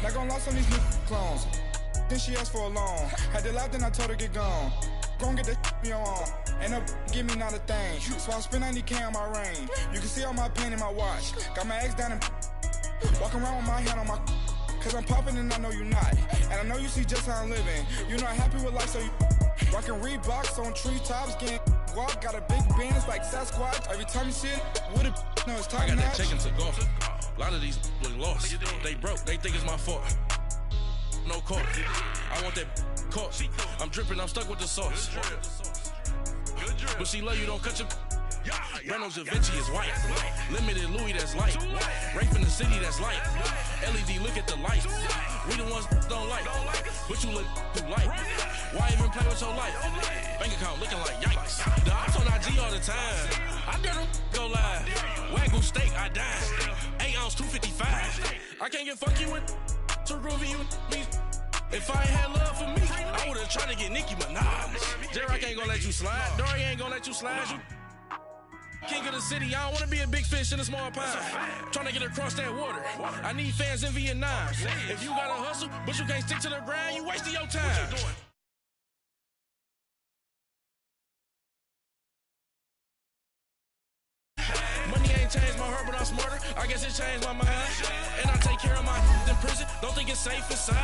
Not gonna lost on these new clones. Then she asked for a loan. Had to laugh, then I told her get gone. Gon' get that me on. Ain't no give me not a thing. So I spend 90K on my ring. You can see all my pain in my watch. Got my ex down and walking around with my hand on my. Cause I'm popping and I know you not. And I know you see just how I'm living. You not happy with life, so you rockin' Reeboks on treetops, getting guap. Got a big band, it's like Sasquatch. Every time you see it, with it, no, it's time. I got that chicken to go. A lot of these look lost. They broke, they think it's my fault. No court. I want that court. I'm dripping, I'm stuck with the sauce. But she love you, don't cut your. Reynolds Da Vinci is white. Limited Louis, that's light. Rape in the city, that's light. LED, look at the light. We the ones don't like. But you look too light. Why even play with your life? Bank account looking like yikes. The ops on IG all the time. I dare them go live. Wagyu steak, I dine. 8 ounce, 255. I can't get fuck you with too groovy you me. If I ain't had love for me, I would've tried to get Nicki Minaj. J-Rock ain't gonna let you slide. Dory ain't gonna let you slide. You king of the city, I don't wanna be a big fish in a small pond. Trying to get across that water. I need fans in Vietnam. If you gotta hustle, but you can't stick to the grind, you wasting your time. Money ain't changed my heart, but I'm smarter. I guess it changed my mind. And I take care of my in prison. Don't think it's safe inside.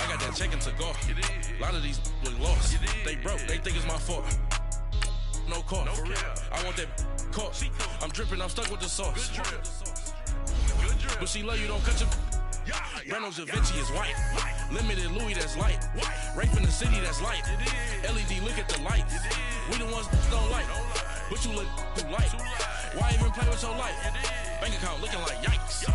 I got that chicken to go. A lot of these look lost. They broke, they think it's my fault. No court, for real. I want that court. I'm dripping, I'm stuck with the sauce. But she love you, don't cut your. Reynolds Da Vinci is white. Limited Louis, that's light. Rape in the city, that's light. LED, look at the light. We the ones don't like. But you look too light. Why even play with your life? Bank account looking like yikes.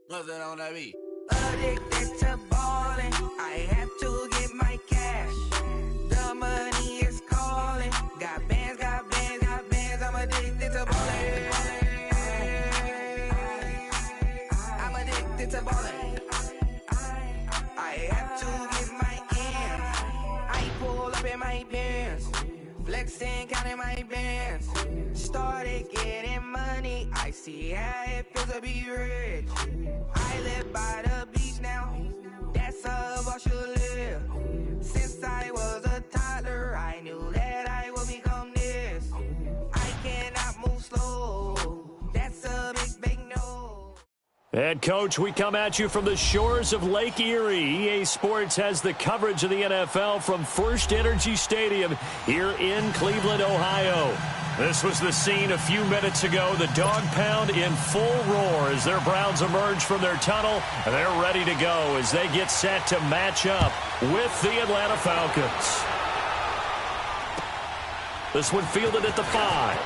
Nothing on that beat. Addicted to ballin', I have to get my cash. The money is calling. Got bands, got bands, got bands. I'm addicted to ballin'. I'm addicted to ballin'. I have to get my ends. I pull up in my bands, flexing, counting my bands. Started getting money. I see how it feels to be rich. I live by the beach now, that's how I should live. Since I was a toddler, I knew that I would become this. I cannot move slow, that's a big no. And Coach, we come at you from the shores of Lake Erie. EA Sports has the coverage of the NFL from First Energy Stadium here in Cleveland, Ohio. This was the scene a few minutes ago. The dog pound in full roar as their Browns emerge from their tunnel. And they're ready to go as they get set to match up with the Atlanta Falcons. This one fielded at the 5.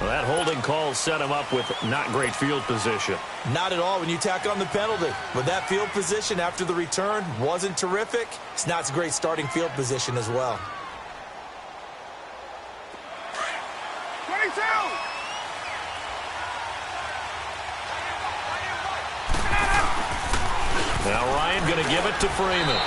Well, that holding call set him up with not great field position. Not at all when you tack on the penalty. But that field position after the return wasn't terrific. It's not a great starting field position as well. 22! Now Ryan going to give it to Freeman.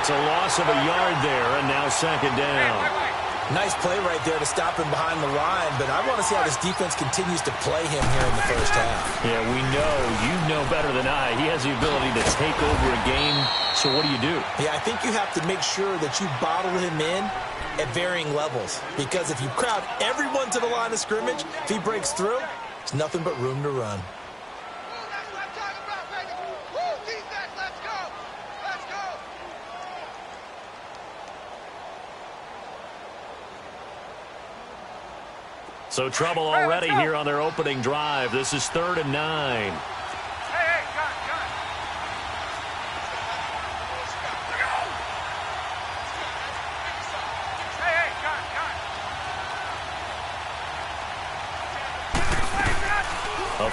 It's a loss of a yard there, and now second down. Nice play right there to stop him behind the line, but I want to see how this defense continues to play him here in the first half. Yeah, we know. You know better than I. He has the ability to take over a game, so what do? Yeah, I think you have to make sure that you bottle him in at varying levels, because if you crowd everyone to the line of scrimmage, if he breaks through, there's nothing but room to run. So trouble already here on their opening drive. This is 3rd and 9.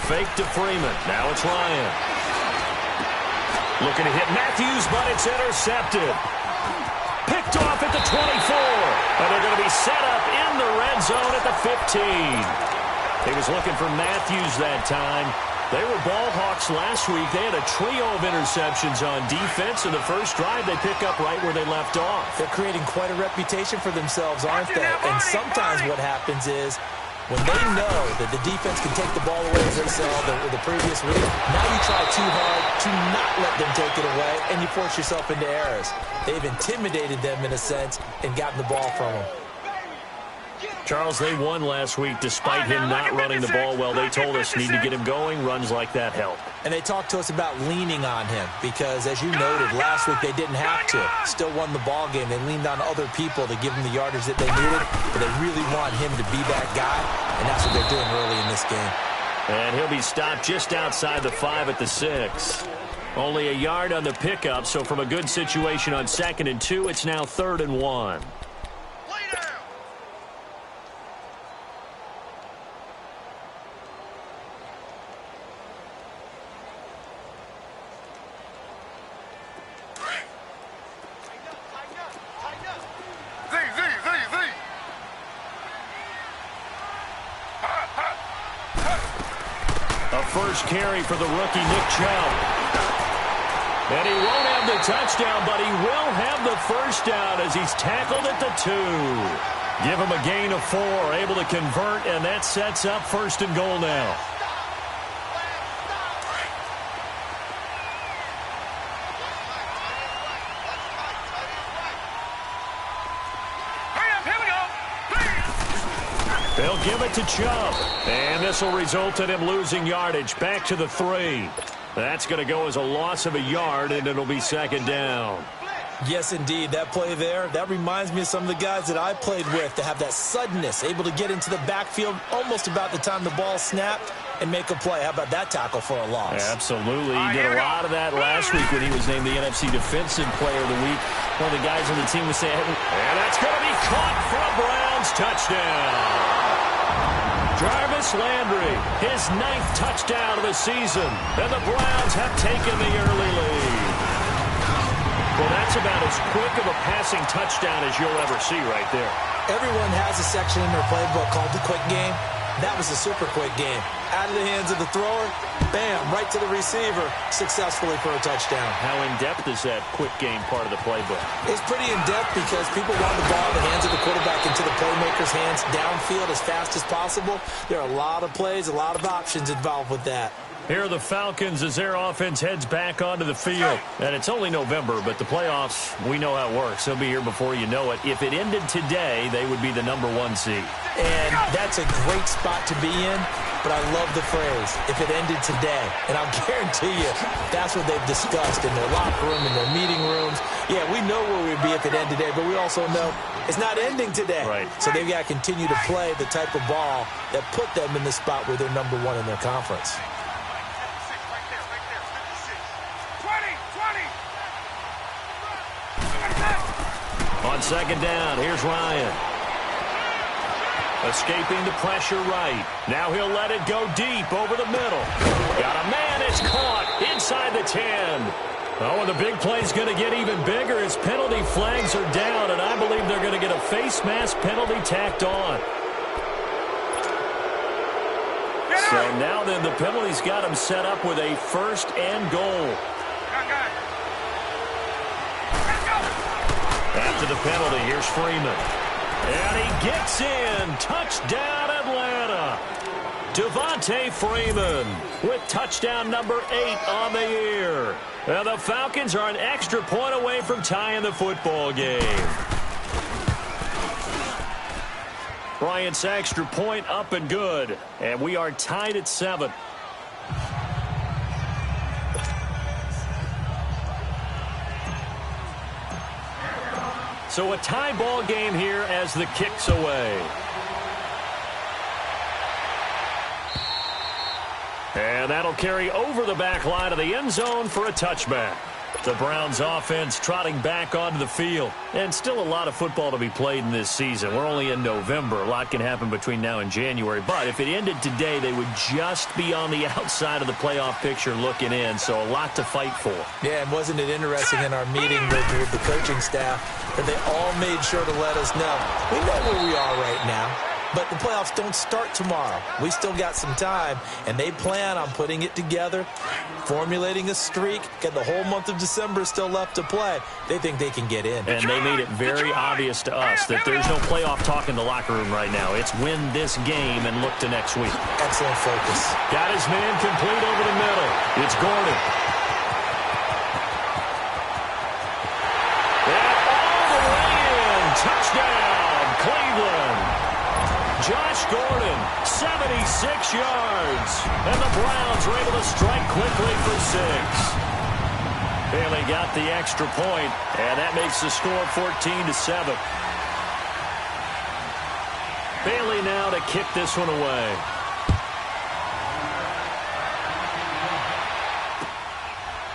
fake to Freeman. Now it's Ryan. Looking to hit Matthews, but it's intercepted. Picked off at the 24. And they're going to be set up in the red zone at the 15. He was looking for Matthews that time. They were ball hawks last week. They had a trio of interceptions on defense. In the first drive, they pick up right where they left off. They're creating quite a reputation for themselves, aren't they? And sometimes what happens is when they know that the defense can take the ball away, as they saw the previous week, now you try too hard to not let them take it away, and you force yourself into errors. They've intimidated them in a sense and gotten the ball from them. Charles, they won last week despite him not running the ball well. They told us need to get him going. Runs like that help. And they talked to us about leaning on him because, as you noted, last week they didn't have to. Still won the ball game. They leaned on other people to give them the yardage that they needed, but they really want him to be that guy, and that's what they're doing early in this game. And he'll be stopped just outside the 5 at the 6. Only a yard on the pickup, so from a good situation on 2nd and 2, it's now 3rd and 1. First carry for the rookie Nick Chubb. And he won't have the touchdown, but he will have the first down as he's tackled at the 2. Give him a gain of 4, able to convert, and that sets up 1st and goal now. They'll give it to Chubb. And this will result in him losing yardage back to the 3. That's going to go as a loss of a yard, and it'll be 2nd down. Yes, indeed. That play there, that reminds me of some of the guys that I played with to have that suddenness, able to get into the backfield almost about the time the ball snapped and make a play. How about that tackle for a loss? Absolutely. He did a lot of that last week when he was named the NFC Defensive Player of the Week. One of the guys on the team was saying, and that's going to be caught for a Browns touchdown. Jarvis Landry, his 9th touchdown of the season, and the Browns have taken the early lead. Well, that's about as quick of a passing touchdown as you'll ever see right there. Everyone has a section in their playbook called the quick game. That was a super quick game. Out of the hands of the thrower, bam, right to the receiver, successfully for a touchdown. How in-depth is that quick game part of the playbook? It's pretty in-depth because people want the ball in the hands of the quarterback into the playmaker's hands downfield as fast as possible. There are a lot of plays, a lot of options involved with that. Here are the Falcons as their offense heads back onto the field. And it's only November, but the playoffs, we know how it works. They'll be here before you know it. If it ended today, they would be the #1 seed. And that's a great spot to be in, but I love the phrase, if it ended today. And I'll guarantee you, that's what they've discussed in their locker room, in their meeting rooms. Yeah, we know where we'd be if it ended today, but we also know it's not ending today. Right. So they've got to continue to play the type of ball that put them in the spot where they're #1 in their conference. On 2nd down, here's Ryan. Escaping the pressure right. Now he'll let it go deep over the middle. Got a man, it's caught inside the 10. Oh, and the big play's going to get even bigger as penalty flags are down, and I believe they're going to get a face mask penalty tacked on. So now then, the penalty's got him set up with a 1st and goal. After the penalty, here's Freeman. And he gets in. Touchdown, Atlanta. Devontae Freeman with touchdown number 8 on the year. And the Falcons are an extra point away from tying the football game. Bryant's extra point up and good. And we are tied at 7. So a tie ball game here as the kick's away. And that'll carry over the back line of the end zone for a touchback. The Browns offense trotting back onto the field. And still a lot of football to be played in this season. We're only in November. A lot can happen between now and January. But if it ended today, they would just be on the outside of the playoff picture looking in. So a lot to fight for. Yeah, and wasn't it interesting in our meeting with the coaching staff that they all made sure to let us know. We know where we are right now. But the playoffs don't start tomorrow. We still got some time, and they plan on putting it together, formulating a streak, got the whole month of December still left to play. They think they can get in. And they made it very obvious to us that there's no playoff talk in the locker room right now. It's win this game and look to next week. Excellent focus. Got his man complete over the middle. It's Gordon. And all the way in. Touchdown, Cleveland. Josh Gordon, 76 yards. And the Browns were able to strike quickly for 6. Bailey got the extra point, and that makes the score 14-7. Bailey now to kick this one away.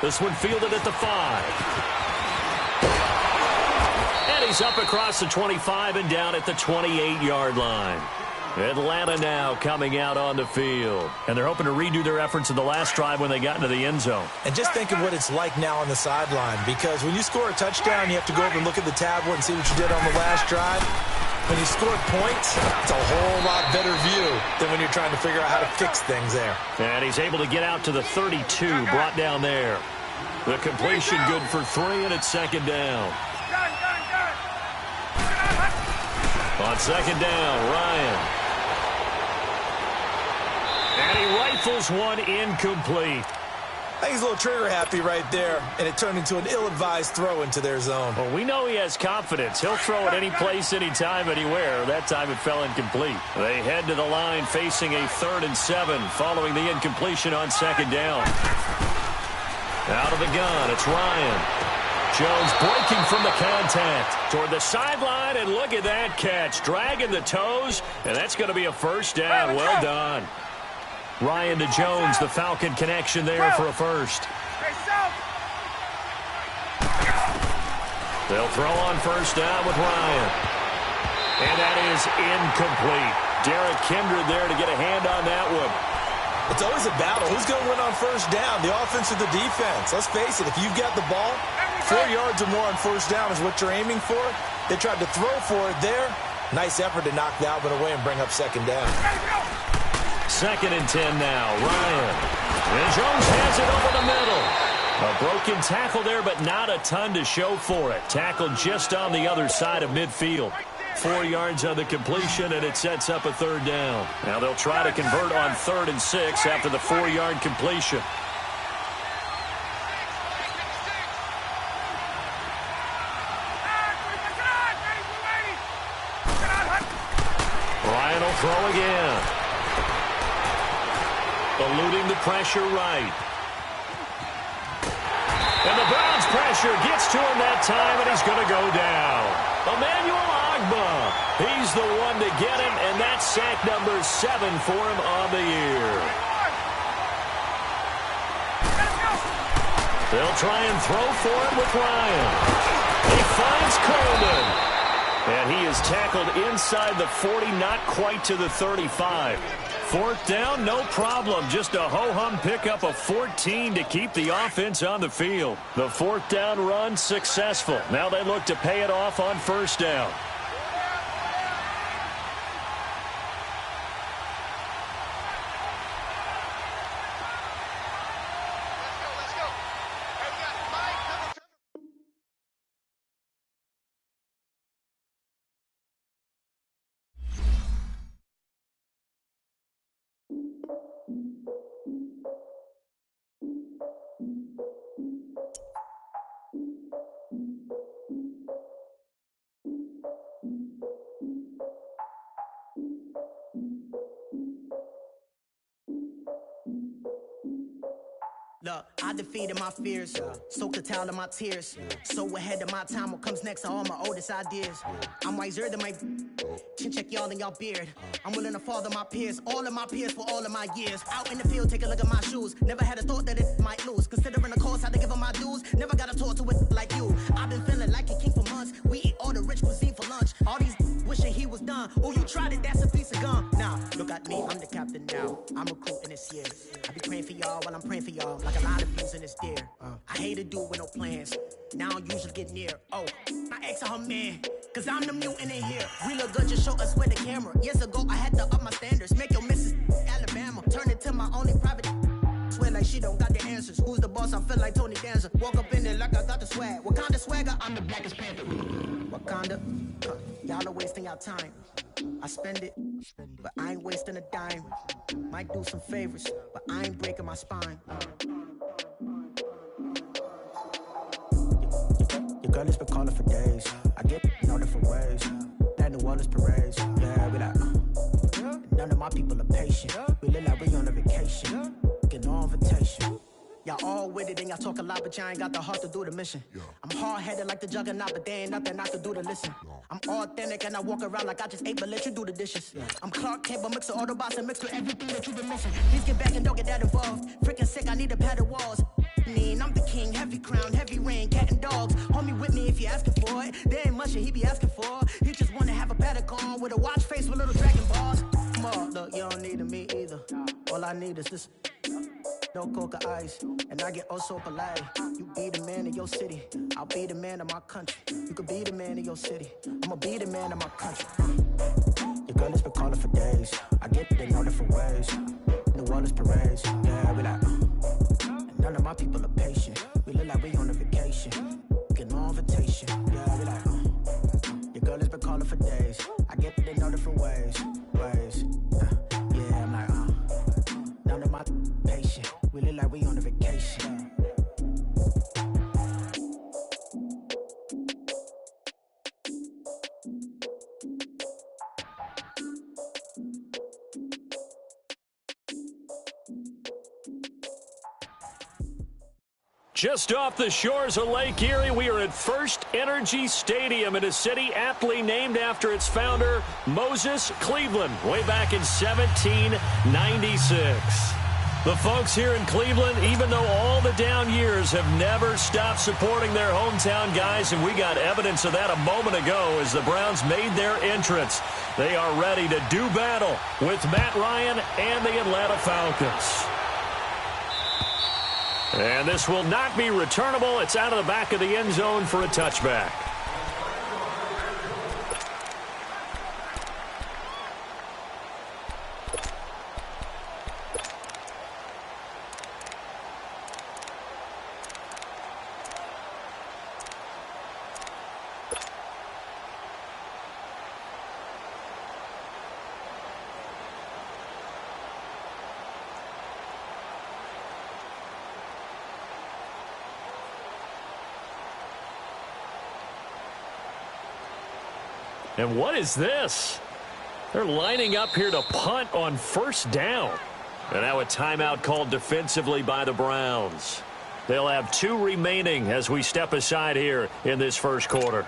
This one fielded at the 5. And he's up across the 25 and down at the 28-yard line. Atlanta now coming out on the field. And they're hoping to redo their efforts in the last drive when they got into the end zone. And just think of what it's like now on the sideline, because when you score a touchdown, you have to go over and look at the tablet and see what you did on the last drive. When you score points, it's a whole lot better view than when you're trying to figure out how to fix things there. And he's able to get out to the 32, brought down there. The completion good for 3, and it's second down. On second down, Ryan. And he rifles one incomplete. I think he's a little trigger happy right there, and it turned into an ill-advised throw into their zone. Well, we know he has confidence. He'll throw it any place, anytime, anywhere. That time it fell incomplete. They head to the line facing a 3rd and 7 following the incompletion on second down. Out of the gun, it's Ryan. Jones breaking from the contact toward the sideline, and look at that catch. Dragging the toes, and that's going to be a first down. Well done. Ryan to Jones, the Falcon connection there for a first. They'll throw on first down with Ryan. And that is incomplete. Derek Kindred there to get a hand on that one. It's always a battle. Who's going to win on first down, the offense or the defense? Let's face it, if you've got the ball, 4 yards or more on first down is what you're aiming for. They tried to throw for it there. Nice effort to knock that one away and bring up second down. 2nd and 10 now. Ryan. And Jones has it over the middle. A broken tackle there, but not a ton to show for it. Tackled just on the other side of midfield. 4 yards on the completion, and it sets up a 3rd down. Now they'll try to convert on 3rd and 6 after the 4-yard completion. Ryan will throw again. Eluding the pressure right. And the Browns pressure gets to him that time, and he's going to go down. Emmanuel Agba, he's the one to get him, and that's sack number 7 for him on the year. They'll try and throw for him with Ryan. He finds Coleman. And he is tackled inside the 40, not quite to the 35. 4th down, no problem. Just a ho-hum pickup of 14 to keep the offense on the field. The 4th down run successful. Now they look to pay it off on first down. Look, I defeated my fears, soaked a towel in my tears. So ahead of my time, what comes next are all my oldest ideas. I'm wiser than my chin check y'all in y'all beard. I'm willing to father my peers, all of my peers for all of my years. Out in the field, take a look at my shoes. Never had a thought that it might lose. Considering the cost, had to give up my dues. Never got a talk to it like you. I've been feeling like a king for months. We eat all the rich cuisine for lunch. All these wishing he was done. Oh, you tried it, that's a piece of gum. Nah, look at me, I'm the captain now. I'm recruiting this year. I be praying for y'all while I'm praying for y'all. Like a lot of views in this deer. I hate to do with no plans. Now I usually get near. Oh, I ex her man. Cause I'm the mutant in here. We look good, just show us where the camera. Years ago, I had to up my standards. Make your missus Alabama. Turn it to my only private. Swear like she don't got the answers. Who's the boss? I feel like Tony Danza. Walk up in there like I got the swag. Wakanda swagger, I'm the blackest panther. Wakanda, y'all are wasting our time. I spend it, but I ain't wasting a dime. Might do some favors, but I ain't breaking my spine. Your girl has been calling for days. I get all different ways. That New Orleans parades. Yeah, we like, none of my people are patient. We look like we on a vacation. Get no invitation. Y'all all with it and y'all talk a lot, but y'all ain't got the heart to do the mission. I'm hard-headed like the juggernaut, but there ain't nothing I can do to listen. I'm authentic and I walk around like I just ate, but let you do the dishes. I'm Clark Kent, but mix the Autobots and mix with everything that you've been missing. Please get back and don't get that involved. Freaking sick, I need a padded walls. I'm the king, heavy crown, heavy rain, cat and dogs. Homie with me if you're asking for it. There ain't much that he be asking for. He just wanna have a paddock on with a watch face with little dragon balls. Look, you don't need me either. All I need is this. No coca ice, and I get oh so polite. You be the man of your city, I'll be the man of my country. You could be the man of your city, I'ma be the man of my country. Your girl has been calling for days. I get it in all different ways. New Orleans parades, yeah, we like. And none of my people are patient. We look like we on a vacation. Get no invitation, yeah, we like. Your girl has been calling for days. I get it in all different ways. Yeah, I'm like, none of my patient. We look like we on a vacation. Just off the shores of Lake Erie, we are at First Energy Stadium in a city aptly named after its founder, Moses Cleveland, way back in 1796. The folks here in Cleveland, even though all the down years, have never stopped supporting their hometown guys, and we got evidence of that a moment ago as the Browns made their entrance. They are ready to do battle with Matt Ryan and the Atlanta Falcons. And this will not be returnable. It's out of the back of the end zone for a touchback. And what is this? They're lining up here to punt on first down. And now a timeout called defensively by the Browns. They'll have 2 remaining as we step aside here in this first quarter.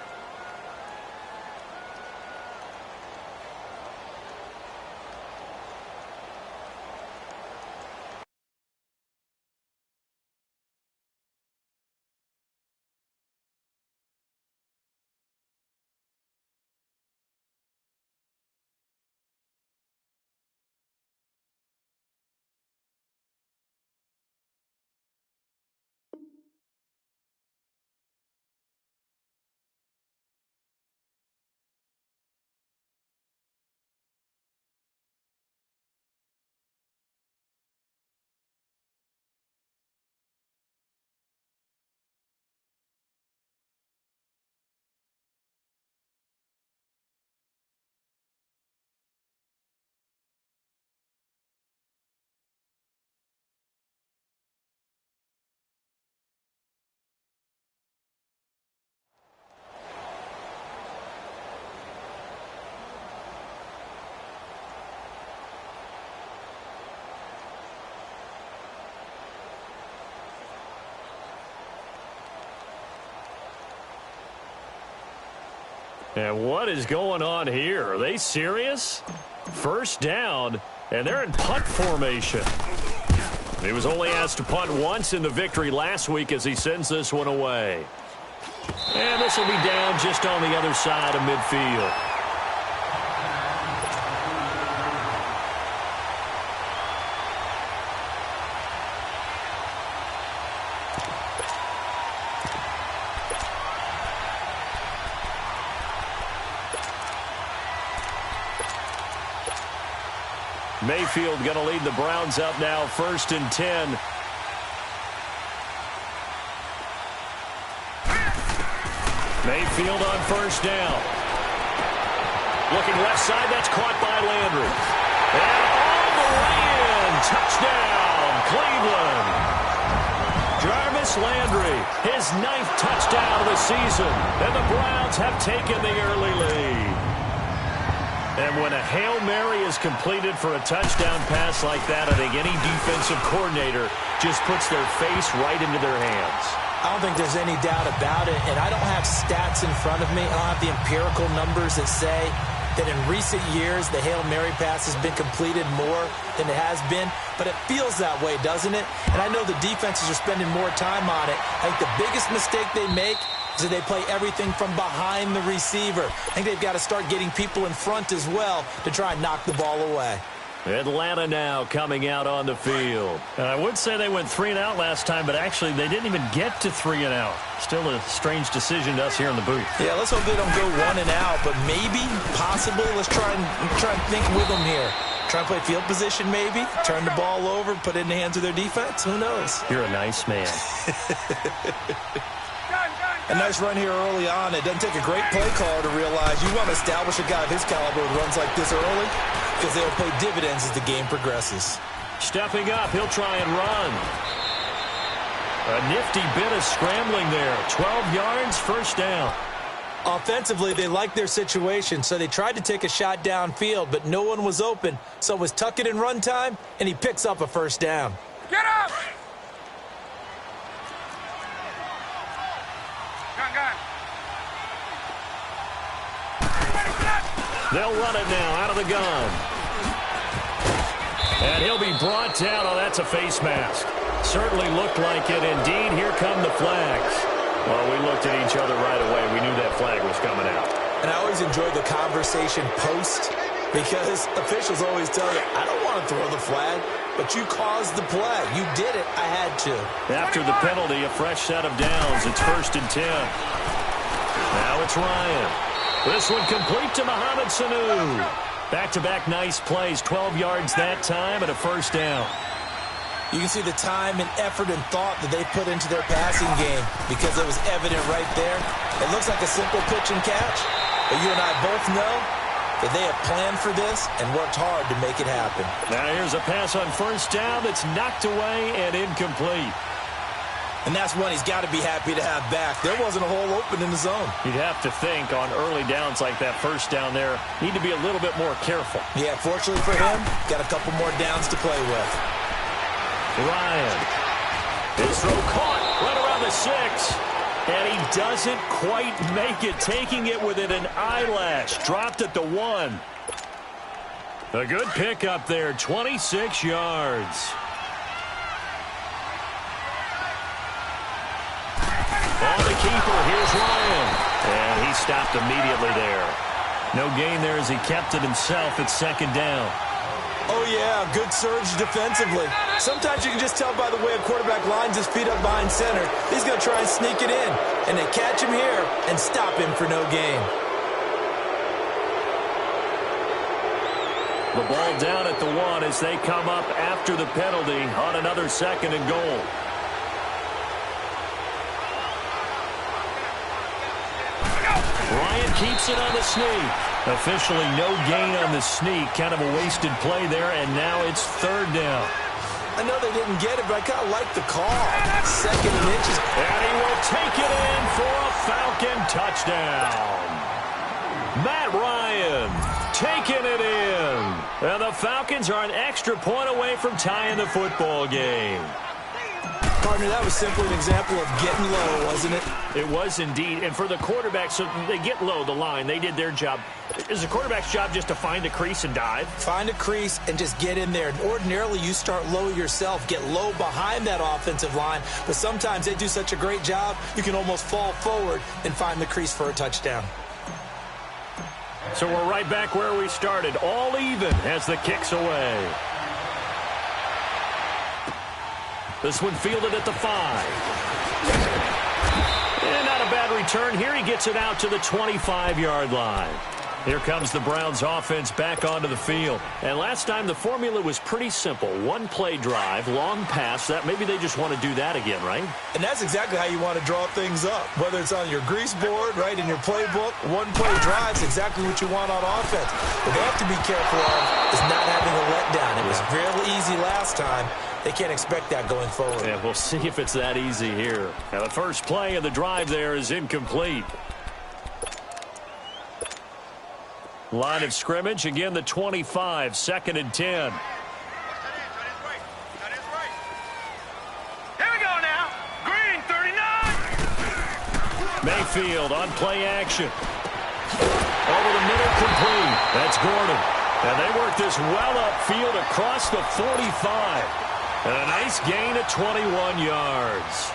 And what is going on here? Are they serious? First down, and they're in punt formation. He was only asked to punt once in the victory last week as he sends this one away. And this will be down just on the other side of midfield. Mayfield going to lead the Browns up now, 1st and 10. Mayfield on 1st down. Looking left side, that's caught by Landry. And all the way in, touchdown, Cleveland. Jarvis Landry, his 9th touchdown of the season, and the Browns have taken the early lead. And when a Hail Mary is completed for a touchdown pass like that, I think any defensive coordinator just puts their face right into their hands. I don't think there's any doubt about it, and I don't have stats in front of me. I don't have the empirical numbers that say that in recent years the Hail Mary pass has been completed more than it has been, but it feels that way, doesn't it? And I know the defenses are spending more time on it. I think the biggest mistake they make is that they play everything from behind the receiver. I think they've got to start getting people in front as well to try and knock the ball away. Atlanta now coming out on the field. I would say they went 3 and out last time, but actually they didn't even get to 3 and out. Still a strange decision to us here in the booth. Yeah, let's hope they don't go 1 and out, but maybe, possibly, let's try and think with them here. Try and play field position maybe, turn the ball over, put it in the hands of their defense. Who knows? You're a nice man. A nice run here early on. It doesn't take a great play caller to realize you want to establish a guy of his caliber who runs like this early because they'll pay dividends as the game progresses. Stepping up, he'll try and run. A nifty bit of scrambling there. 12 yards, 1st down. Offensively, they liked their situation, so they tried to take a shot downfield, but no one was open. So it was tuck it in run time, and he picks up a 1st down. Get up! They'll run it now out of the gun. And he'll be brought down. Oh, that's a face mask. Certainly looked like it. Indeed, here come the flags. Well, we looked at each other right away. We knew that flag was coming out. And I always enjoy the conversation post because officials always tell you, I don't want to throw the flag, but you caused the play. You did it. I had to. After the penalty, a fresh set of downs. It's 1st and 10. Now it's Ryan. This one complete to Mohamed Sanu. Back-to-back nice plays, 12 yards that time and a 1st down. You can see the time and effort and thought that they put into their passing game because it was evident right there. It looks like a simple pitch and catch, but you and I both know that they have planned for this and worked hard to make it happen. Now here's a pass on 1st down that's knocked away and incomplete. And that's one he's got to be happy to have back. There wasn't a hole open in the zone. You'd have to think on early downs like that 1st down there, need to be a little bit more careful. Yeah, fortunately for him, got a couple more downs to play with. Ryan. His throw caught right around the 6. And he doesn't quite make it, taking it within an eyelash. Dropped at the 1. A good pickup there, 26 yards. On the keeper, here's Ryan. And he stopped immediately there. No gain there as he kept it himself at 2nd down. Oh, yeah, good surge defensively. Sometimes you can just tell by the way a quarterback lines his feet up behind center. He's going to try and sneak it in. And they catch him here and stop him for no gain. The ball down at the 1 as they come up after the penalty on another 2nd and goal. Ryan keeps it on the sneak. Officially no gain on the sneak. Kind of a wasted play there, and now it's 3rd down. I know they didn't get it, but I kind of like the call. 2nd and inches. And he will take it in for a Falcon touchdown. Matt Ryan taking it in. And the Falcons are an extra point away from tying the football game. Partner, that was simply an example of getting low, wasn't it? It was indeed. And for the quarterback, so they get low the line. They did their job. Is the quarterback's job just to find a crease and dive? Find a crease and just get in there. And ordinarily, you start low yourself, get low behind that offensive line. But sometimes they do such a great job, you can almost fall forward and find the crease for a touchdown. So we're right back where we started, all even as the kick's away. This one fielded at the 5. And not a bad return here. He gets it out to the 25-yard line. Here comes the Browns offense back onto the field. And last time the formula was pretty simple. One-play drive, long pass. That maybe they just want to do that again, right? And that's exactly how you want to draw things up. Whether it's on your grease board, right, in your playbook, one-play drive is exactly what you want on offense. What they have to be careful of is not having a letdown. It was real easy last time. They can't expect that going forward. Yeah, we'll see if it's that easy here. Now the first play of the drive there is incomplete. Line of scrimmage, again the 25, 2nd and 10. Here we go now. Green, 39. Mayfield on play action. Over the middle, complete. That's Gordon. And they work this well upfield across the 45. And a nice gain of 21 yards.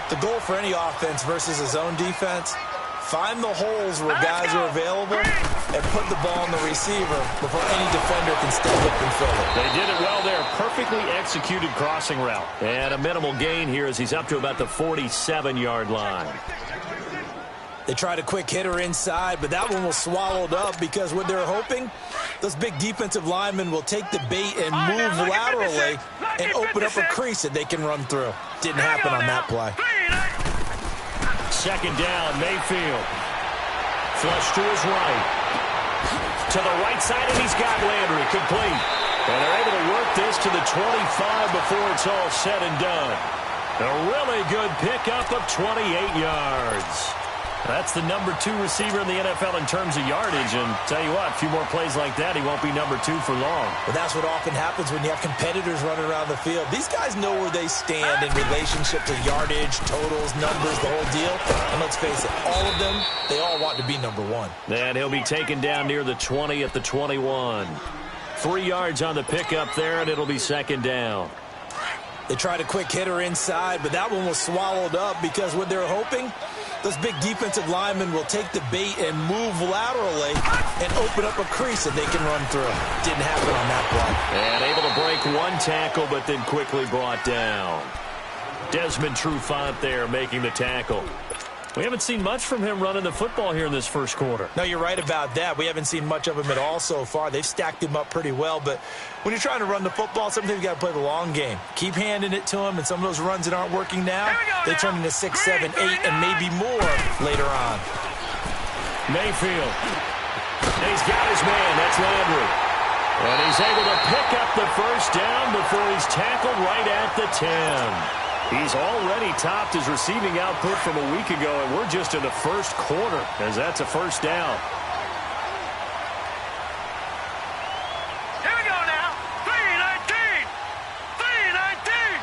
The goal for any offense versus a zone defense, find the holes where guys are available and put the ball on the receiver before any defender can step up and fill it. They did it well there. Perfectly executed crossing route. And a minimal gain here as he's up to about the 47-yard line. They tried a quick hitter inside, but that one was swallowed up because what they're hoping, those big defensive linemen will take the bait and move laterally and open up a crease that they can run through. Didn't happen on that play. 2nd down, Mayfield. Flush to his right. To the right side, and he's got Landry complete. And they're able to work this to the 25 before it's all said and done. A really good pickup of 28 yards. That's the number 2 receiver in the NFL in terms of yardage. And tell you what, a few more plays like that, he won't be number 2 for long. Well, that's what often happens when you have competitors running around the field. These guys know where they stand in relationship to yardage, totals, numbers, the whole deal. And let's face it, all of them, they all want to be number 1. And he'll be taken down near the 20 at the 21. 3 yards on the pickup there, and it'll be 2nd down. They tried a quick hitter inside, but that one was swallowed up because what they're hoping, those big defensive linemen will take the bait and move laterally and open up a crease that they can run through. Didn't happen on that play. And able to break one tackle, but then quickly brought down. Desmond Trufant there making the tackle. We haven't seen much from him running the football here in this first quarter. No, you're right about that. We haven't seen much of him at all so far. They've stacked him up pretty well, but when you're trying to run the football, sometimes you got to play the long game. Keep handing it to him, and some of those runs that aren't working now, they turn into 6, 7, 8, and maybe more later on. Mayfield. And he's got his man. That's Landry. And he's able to pick up the first down before he's tackled right at the 10. He's already topped his receiving output from a week ago, and we're just in the first quarter as that's a first down. Here we go now. 3-19. 3-19.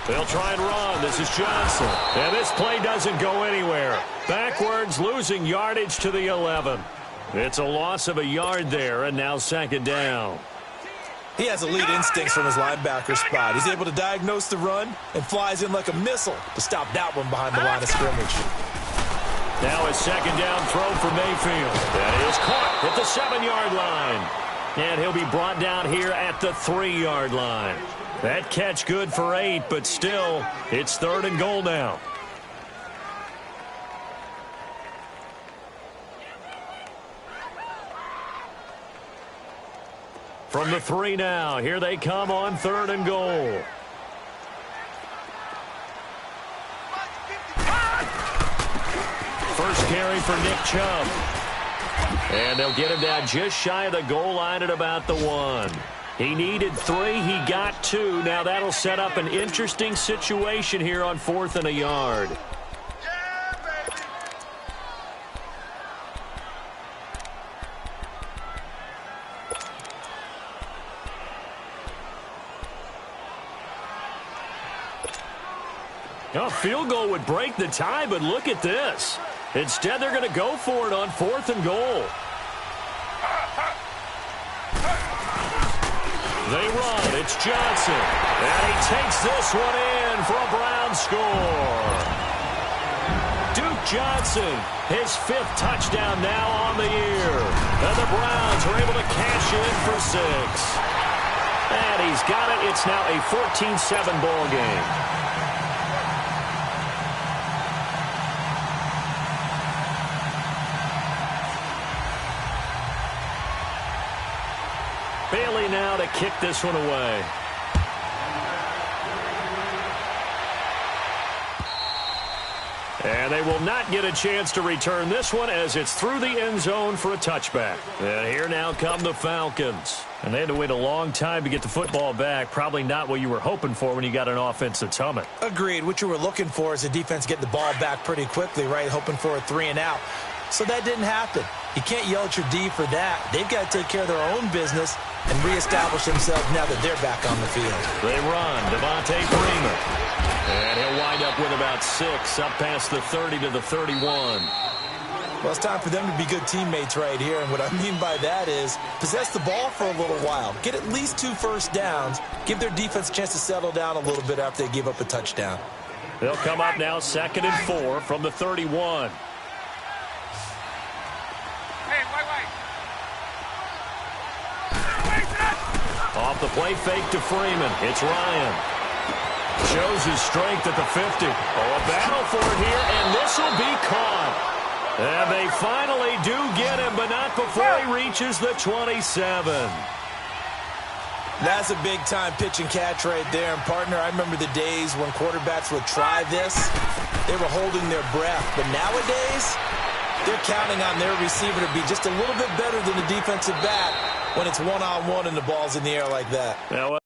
They'll try and run. This is Johnson. And this play doesn't go anywhere. Backwards, losing yardage to the 11. It's a loss of a yard there, and now 2nd down. He has elite instincts from his linebacker spot. He's able to diagnose the run and flies in like a missile to stop that one behind the line of scrimmage. Now a 2nd down throw for Mayfield. That is caught at the 7-yard line. And he'll be brought down here at the 3-yard line. That catch good for 8, but still, it's 3rd and goal now. From the 3 now, here they come on 3rd and goal. First carry for Nick Chubb. And they'll get him down just shy of the goal line at about the 1. He needed 3. He got 2. Now that'll set up an interesting situation here on 4th and a yard. A field goal would break the tie, but look at this. Instead, they're going to go for it on 4th and goal. They run. It's Johnson. And he takes this one in for a Brown score. Duke Johnson, his 5th touchdown now on the year. And the Browns are able to cash in for 6. And he's got it. It's now a 14-7 ball game. Bailey now to kick this one away. And they will not get a chance to return this one as it's through the end zone for a touchback. And here now come the Falcons. And they had to wait a long time to get the football back. Probably not what you were hoping for when you got an offense that's humming. Agreed. What you were looking for is the defense get the ball back pretty quickly, right? Hoping for a 3 and out. So that didn't happen. You can't yell at your D for that. They've got to take care of their own business and reestablish themselves now that they're back on the field. They run. Devontae Freeman. And he'll wind up with about 6 up past the 30 to the 31. Well, it's time for them to be good teammates right here. And what I mean by that is possess the ball for a little while. Get at least 2 first downs. Give their defense a chance to settle down a little bit after they give up a touchdown. They'll come up now 2nd and 4 from the 31. Off the play fake to Freeman. It's Ryan. Shows his strength at the 50. Oh, a battle for it here, and this will be caught. And they finally do get him, but not before he reaches the 27. That's a big-time pitch and catch right there. And, partner, I remember the days when quarterbacks would try this. They were holding their breath. But nowadays, they're counting on their receiver to be just a little bit better than the defensive back when it's one-on-one and the ball's in the air like that. Now,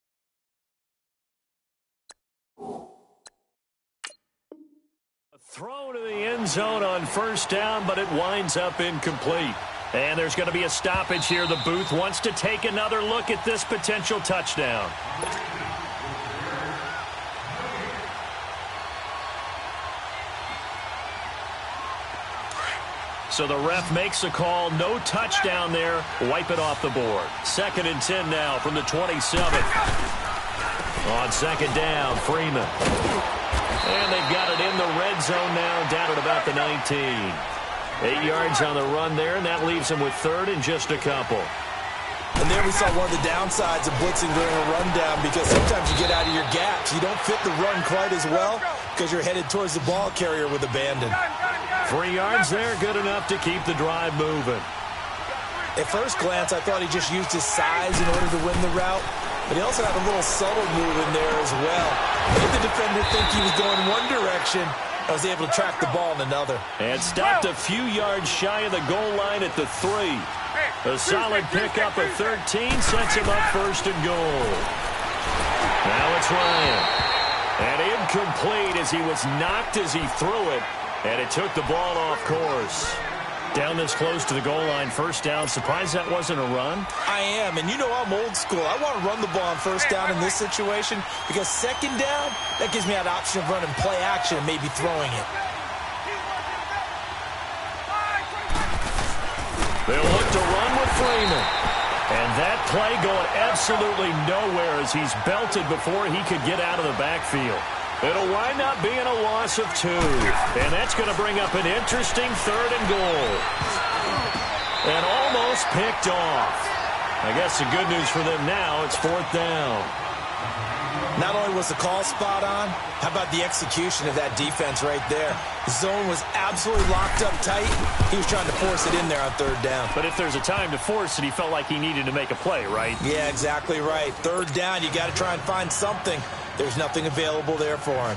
throw to the end zone on first down, but it winds up incomplete. And there's going to be a stoppage here. The booth wants to take another look at this potential touchdown. So the ref makes a call. No touchdown there. Wipe it off the board. 2nd and 10 now from the 27. On 2nd down, Freeman. And they've got it in the red zone now, down at about the 19. 8 yards on the run there, and that leaves them with 3rd and just a couple. And there we saw one of the downsides of blitzing during a rundown, because sometimes you get out of your gaps. You don't fit the run quite as well because you're headed towards the ball carrier with abandon. 3 yards there, good enough to keep the drive moving. At first glance, I thought he just used his size in order to win the route, but he also had a little subtle move in there as well. Made the defender think he was going one direction. I was able to track the ball in another. And stopped a few yards shy of the goal line at the 3. A solid pickup of 13 sets him up 1st and goal. Now it's Ryan. And incomplete as he was knocked as he threw it. And it took the ball off course. Down this close to the goal line, 1st down. Surprised that wasn't a run? I am, and you know I'm old school. I want to run the ball on 1st down in this situation because 2nd down, that gives me that option of running play action and maybe throwing it. They'll look to run with Freeman. And that play going absolutely nowhere as he's belted before he could get out of the backfield. It'll wind up being a loss of 2. And that's going to bring up an interesting 3rd and goal. And almost picked off. I guess the good news for them now, it's 4th down. Not only was the call spot on, how about the execution of that defense right there? The zone was absolutely locked up tight. He was trying to force it in there on 3rd down. But if there's a time to force it, he felt like he needed to make a play, right? Yeah, exactly right. 3rd down, you got to try and find something. There's nothing available there for him.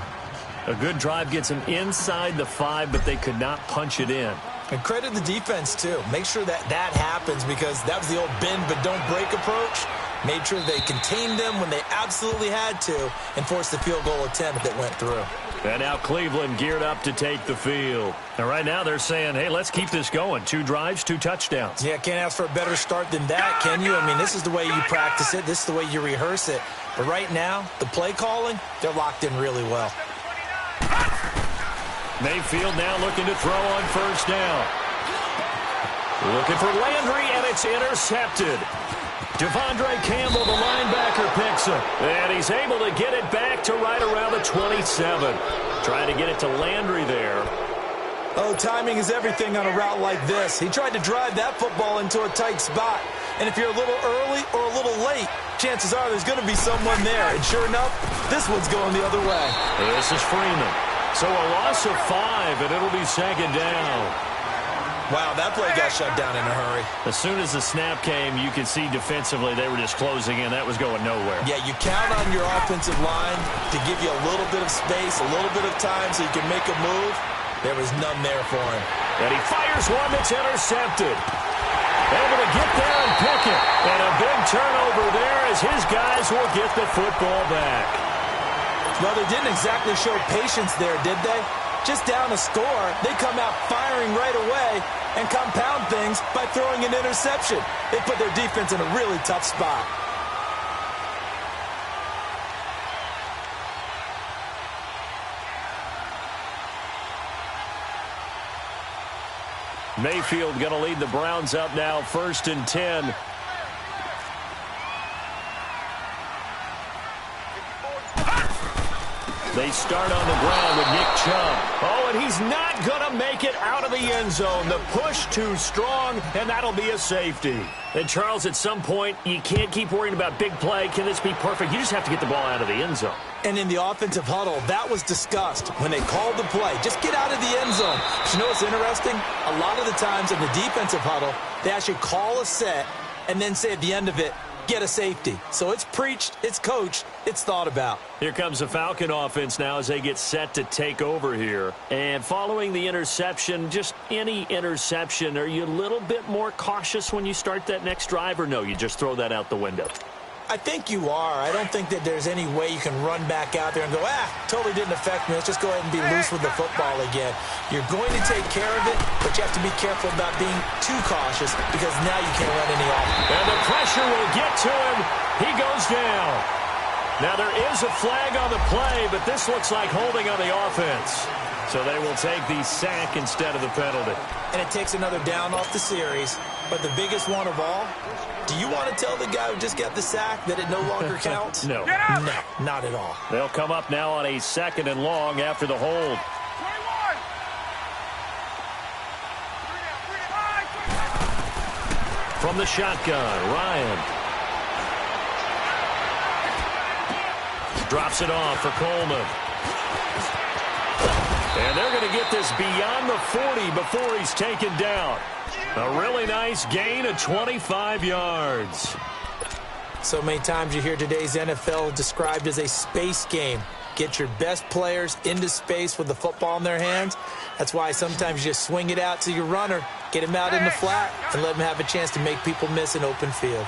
A good drive gets him inside the 5, but they could not punch it in. And credit the defense, too. Make sure that that happens because that was the old bend but don't break approach. Made sure they contained them when they absolutely had to and forced the field goal attempt that went through. And now Cleveland geared up to take the field. And right now they're saying, hey, let's keep this going. 2 drives, 2 touchdowns. Yeah, can't ask for a better start than that, can you? I mean, this is the way you practice it. This is the way you rehearse it. But right now, the play calling, they're locked in really well. Mayfield now looking to throw on first down. Looking for Landry, and it's intercepted. Devondre Campbell, the linebacker, picks it. And he's able to get it back to right around the 27. Trying to get it to Landry there. Oh, timing is everything on a route like this. He tried to drive that football into a tight spot. And if you're a little early or a little late, chances are there's going to be someone there. And sure enough, this one's going the other way. This is Freeman. So a loss of 5, and it'll be second down. Wow, that play got shut down in a hurry. As soon as the snap came, you could see defensively they were just closing in. That was going nowhere. Yeah, you count on your offensive line to give you a little bit of space, a little bit of time so you can make a move. There was none there for him. And he fires one that's intercepted. Able to get there and pick it. And a big turnover there as his guys will get the football back. Well, they didn't exactly show patience there, did they? Just down a score, they come out firing right away and compound things by throwing an interception. They put their defense in a really tough spot. Mayfield going to lead the Browns up now, 1st and 10. They start on the ground with Nick Chubb. Oh, and he's not going to make it out of the end zone. The push too strong, and that'll be a safety. And, Charles, at some point, you can't keep worrying about big play. Can this be perfect? You just have to get the ball out of the end zone. And in the offensive huddle, that was discussed when they called the play. Just get out of the end zone. But you know what's interesting? A lot of the times in the defensive huddle, they actually call a set and then say at the end of it, get a safety. So it's preached, it's coached, it's thought about. Here comes the Falcon offense now as they get set to take over here. And following the interception, just any interception, are you a little bit more cautious when you start that next drive, or no, you just throw that out the window? I think you are. I don't think that there's any way you can run back out there and go, totally didn't affect me. Let's just go ahead and be loose with the football again. You're going to take care of it, but you have to be careful about being too cautious because now you can't run any offense. And the pressure will get to him. He goes down. Now there is a flag on the play, but this looks like holding on the offense. So they will take the sack instead of the penalty. And it takes another down off the series. But the biggest one of all, do you want to tell the guy who just got the sack that it no longer counts? No. No, not at all. They'll come up now on a 2nd and long after the hold. 21. From the shotgun, Ryan. Drops it off for Coleman. And they're going to get this beyond the 40 before he's taken down. A really nice gain of 25 yards. So many times you hear today's NFL described as a space game. Get your best players into space with the football in their hands. That's why sometimes you just swing it out to your runner, get him out in the flat, and let him have a chance to make people miss an open field.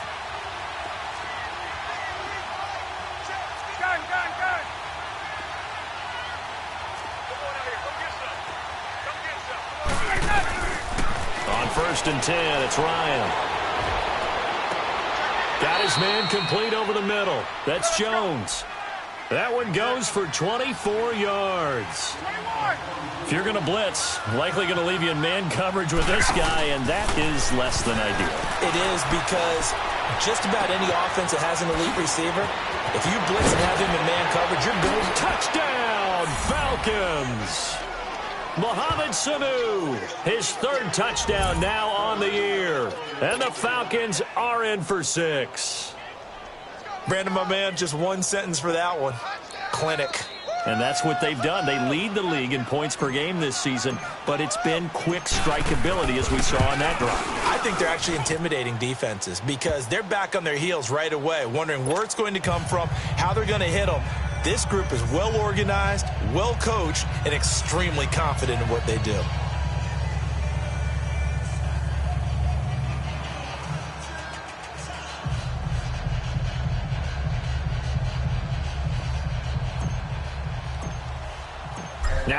On 1st and 10, it's Ryan. Got his man complete over the middle. That's Jones. That one goes for 24 yards. If you're going to blitz, likely going to leave you in man coverage with this guy, and that is less than ideal. It is because just about any offense that has an elite receiver, if you blitz and have him in man coverage, you're going to touchdown, Falcons. Mohamed Sanu, his 3rd touchdown now on the year. And the Falcons are in for 6. Brandon, my man, just one sentence for that one. Clinic. And that's what they've done. They lead the league in points per game this season, but it's been quick strikeability as we saw on that drive. I think they're actually intimidating defenses because they're back on their heels right away, wondering where it's going to come from, how they're going to hit them. This group is well organized, well coached, and extremely confident in what they do.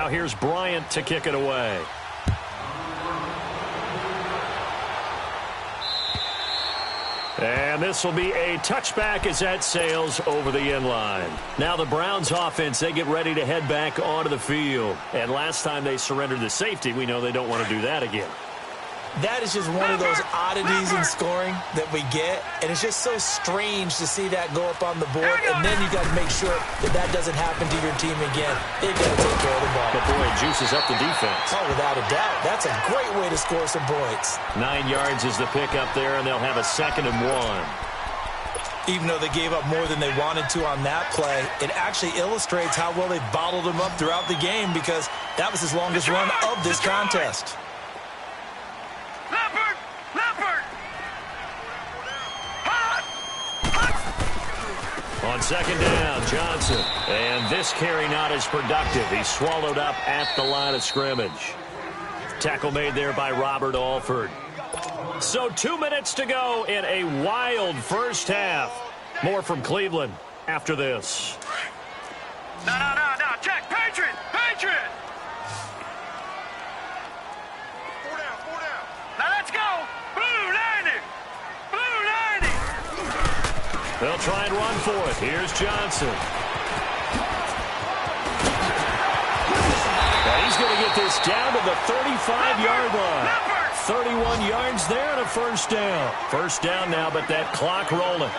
Now here's Bryant to kick it away. And this will be a touchback as that sails over the end line. Now the Browns offense, they get ready to head back onto the field. And last time they surrendered the safety, we know they don't want to do that again. That is just one of those oddities in scoring that we get, and it's just so strange to see that go up on the board, and then you got to make sure that that doesn't happen to your team again. They've got to take care of the ball. But boy, it juices up the defense. Oh, without a doubt. That's a great way to score some points. 9 yards is the pick up there, and they'll have a 2nd and 1. Even though they gave up more than they wanted to on that play, it actually illustrates how well they bottled them up throughout the game, because that was his longest run of this contest. On 2nd down, Johnson. And this carry not as productive. He's swallowed up at the line of scrimmage. Tackle made there by Robert Alford. So 2 minutes to go in a wild first half. More from Cleveland after this. No. Check. Patriot. Four down. Now let's go. Blue 90. They'll try and run for it. Here's Johnson. And he's going to get this down to the 35-yard line. 31 yards there and a first down. First down now, but that clock rolling.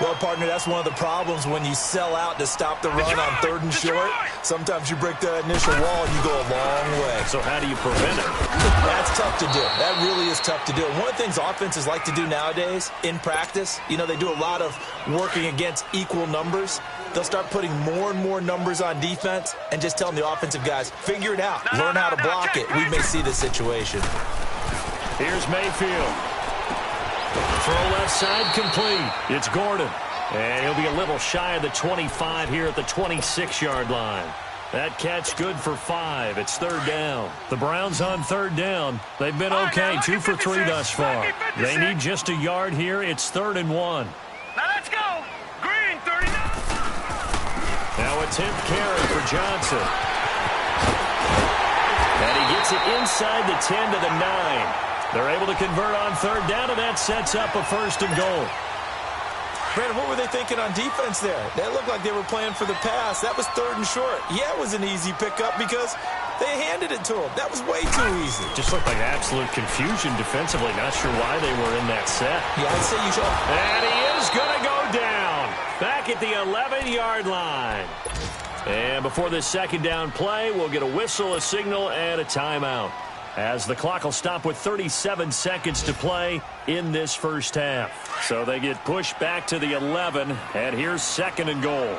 Well, partner, that's one of the problems when you sell out to stop the run on 3rd and short. Sometimes you break the initial wall and you go a long way. So how do you prevent it? That's tough to do. That really is tough to do. One of the things offenses like to do nowadays in practice, they do a lot of working against equal numbers. They'll start putting more and more numbers on defense and just telling the offensive guys, figure it out. Learn how to block it. We may see this situation. Here's Mayfield. Throw left side complete. It's Gordon. And he'll be a little shy of the 25 here at the 26-yard line. That catch good for 5. It's 3rd down. The Browns on 3rd down. They've been okay, 2 for 3 thus far. They need just a yard here. It's 3rd and 1. Now let's go. Green 39. Now a 10th carry for Johnson. And he gets it inside the 10 to the 9. They're able to convert on 3rd down, and that sets up a 1st and goal. Brandon, what were they thinking on defense there? They looked like they were playing for the pass. That was 3rd and short. Yeah, it was an easy pickup because they handed it to him. That was way too easy. Just looked like absolute confusion defensively. Not sure why they were in that set. Yeah, I'd say you should. And he is going to go down. Back at the 11-yard line. And before this 2nd down play, we'll get a whistle, a signal, and a timeout, as the clock will stop with 37 seconds to play in this first half. So they get pushed back to the 11, and here's 2nd and goal.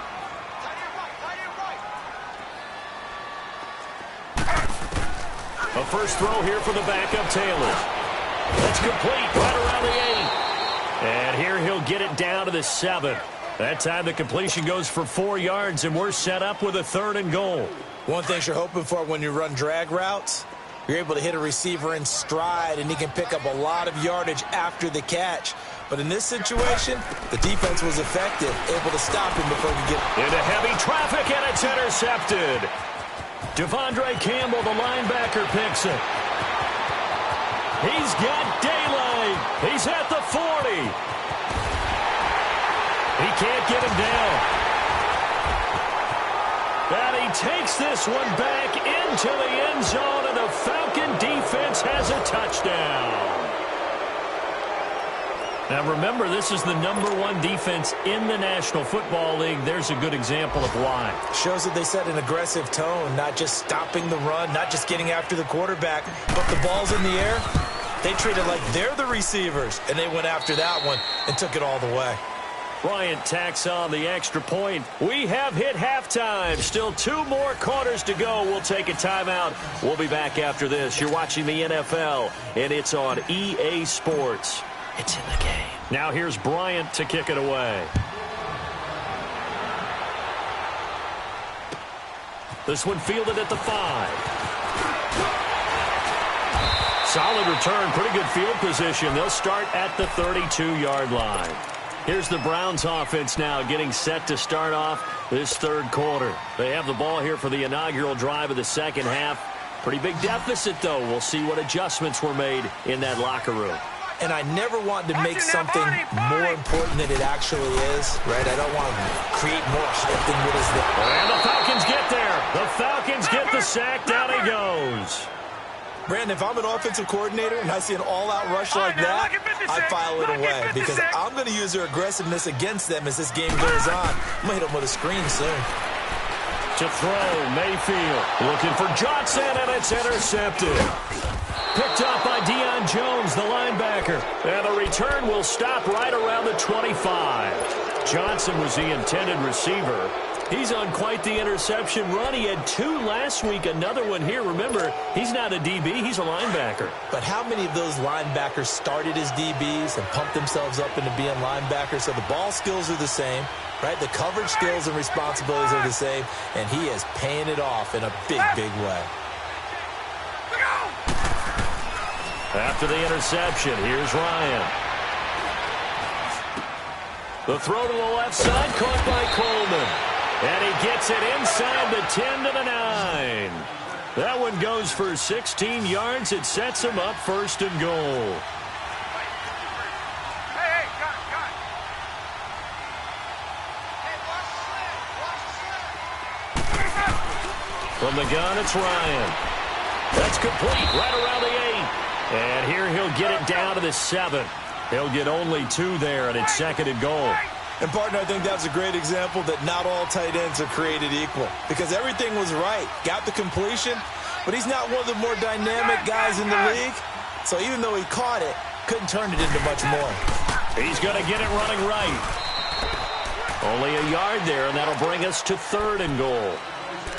A first throw here for the backup Taylor. That's complete right around the 8. And here he'll get it down to the 7. That time the completion goes for 4 yards, and we're set up with a 3rd and goal. One thing you're hoping for when you run drag routes, you're able to hit a receiver in stride, and he can pick up a lot of yardage after the catch. But in this situation, the defense was effective, able to stop him before he could get into heavy traffic, and it's intercepted. Devondre Campbell, the linebacker, picks it. He's got daylight. He's at the 40. He can't get him down. And he takes this one back into the end zone, and the Falcon defense has a touchdown. Now remember, this is the #1 defense in the National Football League. There's a good example of why. Shows that they set an aggressive tone, not just stopping the run, not just getting after the quarterback, but the ball's in the air. They treat it like they're the receivers, and they went after that one and took it all the way. Bryant tacks on the extra point. We have hit halftime. Still 2 more quarters to go. We'll take a timeout. We'll be back after this. You're watching the NFL, and it's on EA Sports. It's in the game. Now here's Bryant to kick it away. This one fielded at the 5. Solid return, pretty good field position. They'll start at the 32-yard line. Here's the Browns offense now getting set to start off this third quarter. They have the ball here for the inaugural drive of the second half. Pretty big deficit, though. We'll see what adjustments were made in that locker room. And I never want to make something more important than it actually is, right? I don't want to create more hype than what is there. And the Falcons get there. The Falcons get the sack. Down he goes. Brandon, if I'm an offensive coordinator and I see an all-out rush like that, I file it away because I'm going to use their aggressiveness against them as this game goes on. I'm going to hit them with a screen soon. To throw, Mayfield looking for Johnson, and it's intercepted. Picked up by Deion Jones, the linebacker. And the return will stop right around the 25. Johnson was the intended receiver. He's on quite the interception run. He had 2 last week, another one here. Remember, he's not a DB, he's a linebacker. But how many of those linebackers started as DBs and pumped themselves up into being linebackers? So the ball skills are the same, right? The coverage skills and responsibilities are the same, and he is paying it off in a big, big way. After the interception, here's Ryan. The throw to the left side, caught by Coleman. And he gets it inside the 10 to the 9. That one goes for 16 yards. It sets him up first and goal. Hey, got it. From the gun, it's Ryan. That's complete right around the 8. And here he'll get it down to the 7. He'll get only 2 there, and it's second and goal. And, partner, I think that's a great example that not all tight ends are created equal because everything was right. Got the completion, but he's not one of the more dynamic guys in the league. So even though he caught it, couldn't turn it into much more. He's going to get it running right. Only a yard there, and that'll bring us to third and goal.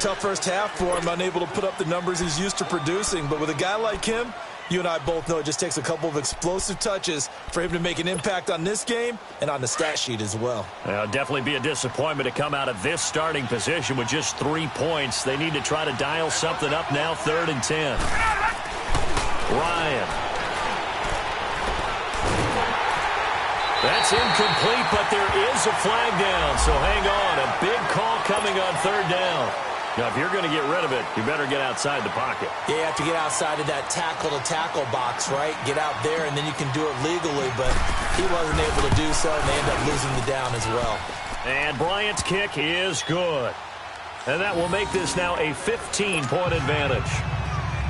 Tough first half for him, unable to put up the numbers he's used to producing. But with a guy like him, you and I both know it just takes a couple of explosive touches for him to make an impact on this game and on the stat sheet as well. It'll definitely be a disappointment to come out of this starting position with just 3 points. They need to try to dial something up now, 3rd and 10. Ryan. That's incomplete, but there is a flag down, so hang on. A big call coming on 3rd down. Now, if you're going to get rid of it, you better get outside the pocket. Yeah, you have to get outside of that tackle-to-tackle box, right? Get out there, and then you can do it legally, but he wasn't able to do so, and they end up losing the down as well. And Bryant's kick is good. And that will make this now a 15-point advantage.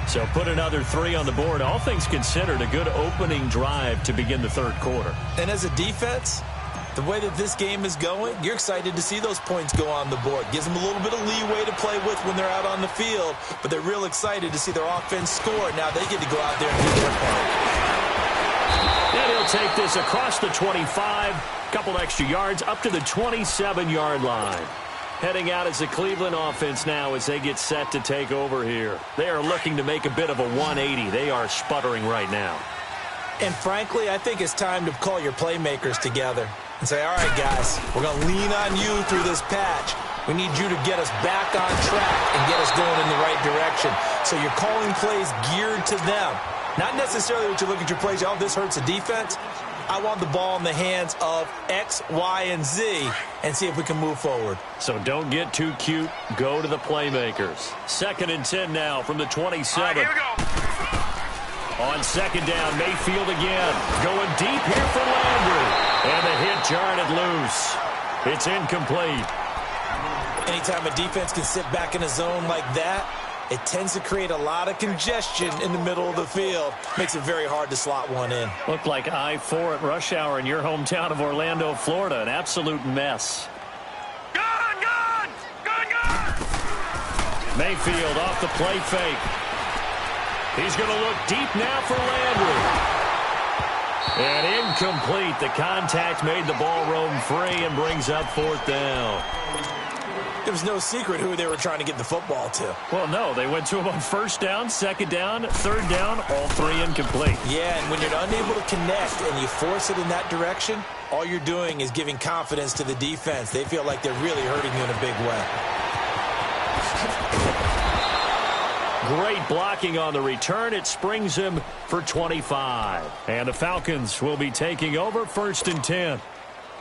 So put another 3 on the board. All things considered, a good opening drive to begin the third quarter. And as a defense, the way that this game is going, you're excited to see those points go on the board. Gives them a little bit of leeway to play with when they're out on the field, but they're real excited to see their offense score. Now they get to go out there and do their part. And he'll take this across the 25, couple extra yards, up to the 27-yard line. Heading out as the Cleveland offense now as they get set to take over here. They are looking to make a bit of a 180. They are sputtering right now. And frankly, I think it's time to call your playmakers together and say, all right, guys, we're going to lean on you through this patch. We need you to get us back on track and get us going in the right direction. So you're calling plays geared to them. Not necessarily what you look at your plays, oh, this hurts the defense. I want the ball in the hands of X, Y, and Z and see if we can move forward. So don't get too cute. Go to the playmakers. 2nd and 10 now from the 27. All right, here we go. On 2nd down, Mayfield again. Going deep here for Landry. And the hit jarred it loose. It's incomplete. Anytime a defense can sit back in a zone like that, it tends to create a lot of congestion in the middle of the field. Makes it very hard to slot one in. Looked like I-4 at rush hour in your hometown of Orlando, Florida. An absolute mess. Gun! Mayfield off the play fake. He's going to look deep now for Landry. And incomplete. The contact made the ball roam free and brings up 4th down. There was no secret who they were trying to get the football to. Well, no. They went to him on 1st down, 2nd down, 3rd down, all 3 incomplete. Yeah, and when you're unable to connect and you force it in that direction, all you're doing is giving confidence to the defense. They feel like they're really hurting you in a big way. Great blocking on the return. It springs him for 25. And the Falcons will be taking over 1st and 10.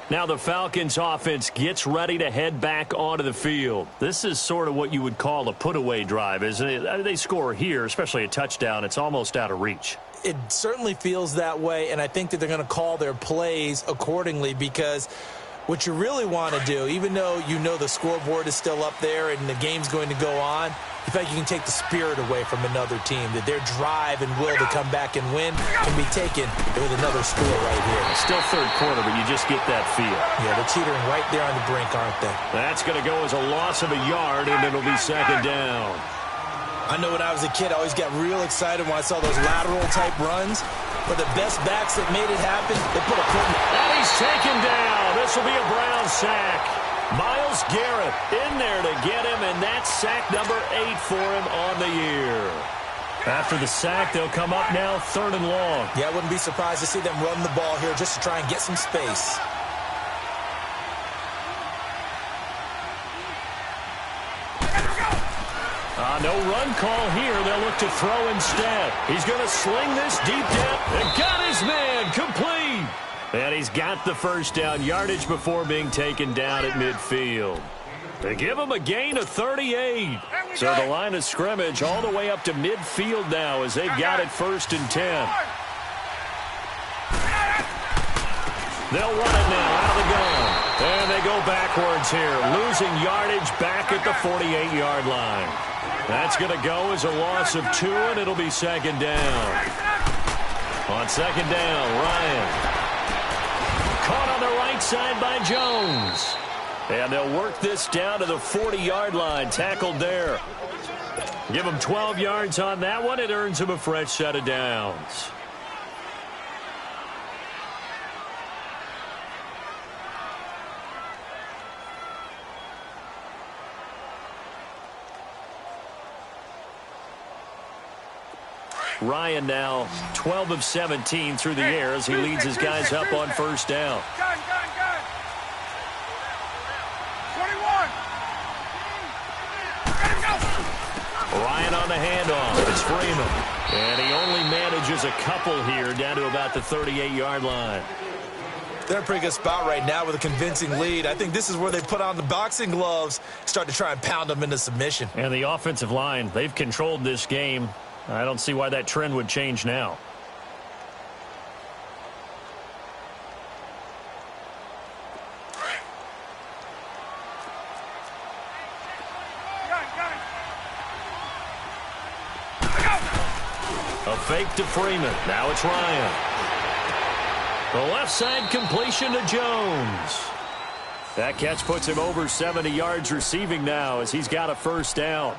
Now the Falcons offense gets ready to head back onto the field. This is sort of what you would call a put-away drive, isn't it? I mean, they score here, especially a touchdown. It's almost out of reach. It certainly feels that way, and I think that they're going to call their plays accordingly, because what you really want to do, even though you know the scoreboard is still up there and the game's going to go on, you feel like you can take the spirit away from another team, that their drive and will to come back and win can be taken with another score right here. Still third quarter, but you just get that feel. Yeah, they're teetering right there on the brink, aren't they? That's going to go as a loss of a yard, and it'll be second down. I know when I was a kid, I always got real excited when I saw those lateral-type runs. But the best backs that made it happen, they put a foot in. And he's taken down. This will be a Brown sack. Myles Garrett in there to get him, and that's sack number 8 for him on the year. After the sack, they'll come up now 3rd and long. Yeah, I wouldn't be surprised to see them run the ball here just to try and get some space. No run call here. They'll look to throw instead. He's going to sling this deep down. And got his man complete. And he's got the first down yardage before being taken down at midfield. They give him a gain of 38. So the line of scrimmage all the way up to midfield now as they've got it 1st and 10. They'll run it now out of the gun. And they go backwards here, losing yardage back at the 48-yard line. That's going to go as a loss of 2, and it'll be second down. On second down, Ryan. Caught on the right side by Jones. And they'll work this down to the 40-yard line, tackled there. Give him 12 yards on that one. It earns him a fresh set of downs. Ryan now 12 of 17 through the air as he leads his guys up on first down. Gun. 21. Let him go. Ryan on the handoff. It's Freeman. And he only manages a couple here down to about the 38-yard line. They're in a pretty good spot right now with a convincing lead. I think this is where they put on the boxing gloves, start to try and pound them into submission. And the offensive line, they've controlled this game. I don't see why that trend would change now. A fake to Freeman. Now it's Ryan. The left side completion to Jones. That catch puts him over 70 yards receiving now as he's got a first down.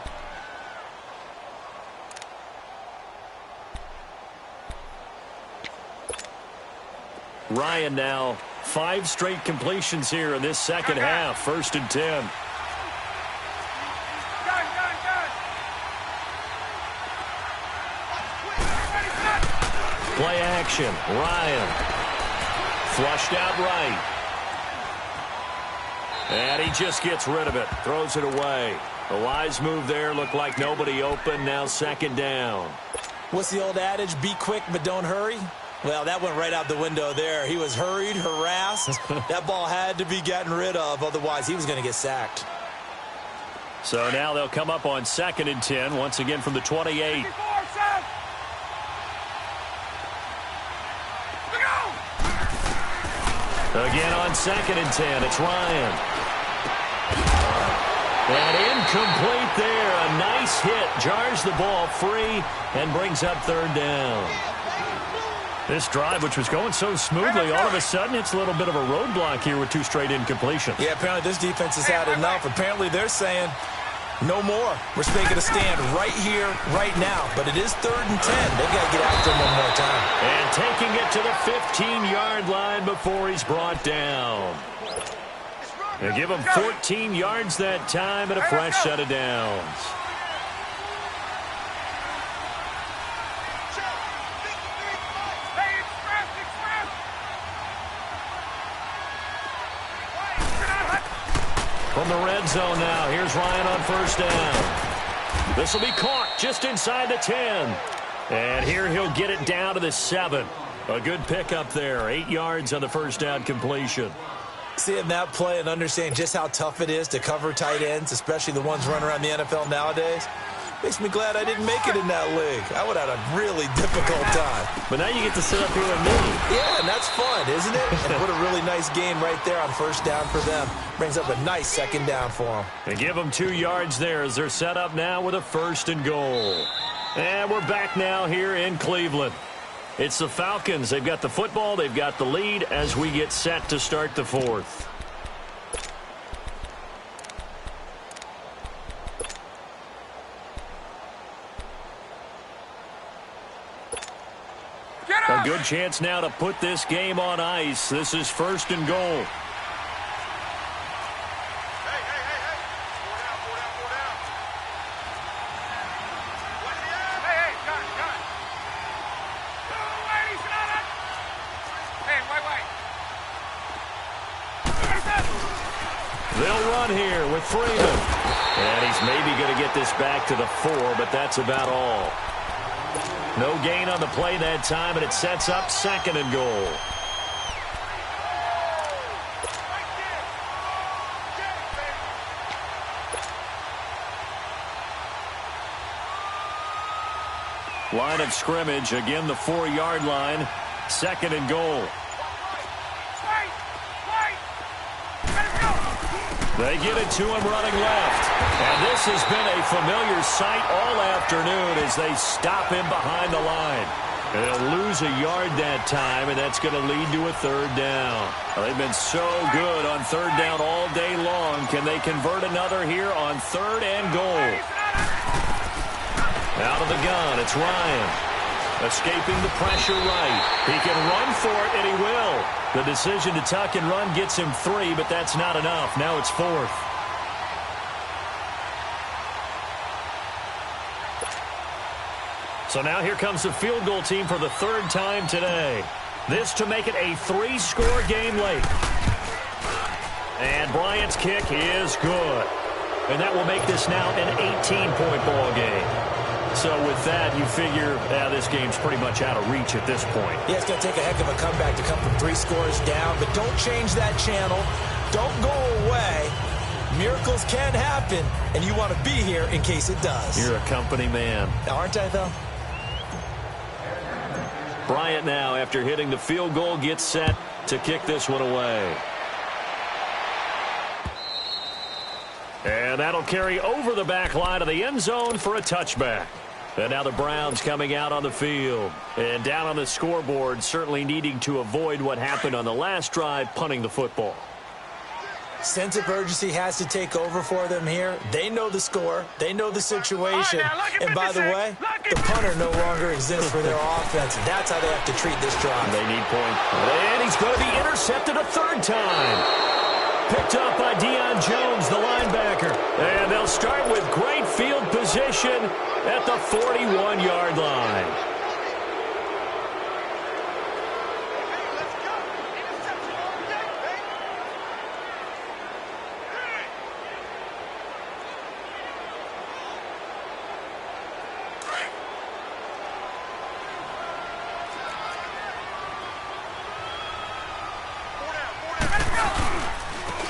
Ryan now 5 straight completions here in this second half. 1st and 10. Play action. Ryan. Flushed out right. And he just gets rid of it. Throws it away. The wise move there. Looked like nobody open. Now 2nd down. What's the old adage? Be quick, but don't hurry. Well, that went right out the window there. He was hurried, harassed. That ball had to be gotten rid of. Otherwise, he was going to get sacked. So now they'll come up on 2nd and 10. Once again from the 28. Again on 2nd and 10. It's Ryan. And incomplete there. A nice hit. Jars the ball free and brings up 3rd down. This drive, which was going so smoothly, all of a sudden it's a little bit of a roadblock here with 2 straight incompletions. Yeah, apparently this defense has had enough. Apparently they're saying no more. We're making a stand right here, right now. But it is 3rd and 10. They've got to get after him one more time. And taking it to the 15-yard line before he's brought down. They give him 14 yards that time and a fresh set of downs. From the red zone now, here's Ryan on 1st down. This will be caught just inside the 10. And here he'll get it down to the 7. A good pickup there. 8 yards on the 1st down completion. Seeing that play and understanding just how tough it is to cover tight ends, especially the ones running around the NFL nowadays, makes me glad I didn't make it in that league. I would have had a really difficult time. But now you get to sit up here with me. Yeah, and that's fun, isn't it? And what a really nice game right there on first down for them. Brings up a nice second down for them. They give them 2 yards there as they're set up now with a 1st and goal. And we're back now here in Cleveland. It's the Falcons. They've got the football. They've got the lead as we get set to start the 4th. A good chance now to put this game on ice. This is 1st and goal. They'll run here with Freeman. And he's maybe going to get this back to the 4, but that's about all. No gain on the play that time, and it sets up 2nd and goal. Line of scrimmage, again the 4-yard line, 2nd and goal. They get it to him running left. And this has been a familiar sight all afternoon as they stop him behind the line. And they'll lose a yard that time, and that's going to lead to a 3rd down. They've been so good on 3rd down all day long. Can they convert another here on 3rd and goal? Out of the gun, it's Ryan. Escaping the pressure right. He can run for it, and he will. The decision to tuck and run gets him 3, but that's not enough. Now it's 4th. So now here comes the field goal team for the 3rd time today. This to make it a 3-score game late. And Bryant's kick is good. And that will make this now an 18-point ball game. So with that, you figure this game's pretty much out of reach at this point. Yeah, it's going to take a heck of a comeback to come from 3 scores down. But don't change that channel. Don't go away. Miracles can happen, and you want to be here in case it does. You're a company man. Aren't I, though? Bryant now, after hitting the field goal, gets set to kick this one away. And that'll carry over the back line of the end zone for a touchback. And now the Browns coming out on the field. And down on the scoreboard, certainly needing to avoid what happened on the last drive, punting the football. Sense of urgency has to take over for them here. They know the score. They know the situation. And by the way, the punter no longer exists for their offense. That's how they have to treat this drive. They need point. And he's going to be intercepted a 3rd time. Picked up by Deion Jones, the linebacker. And they'll start with great field position at the 41-yard line.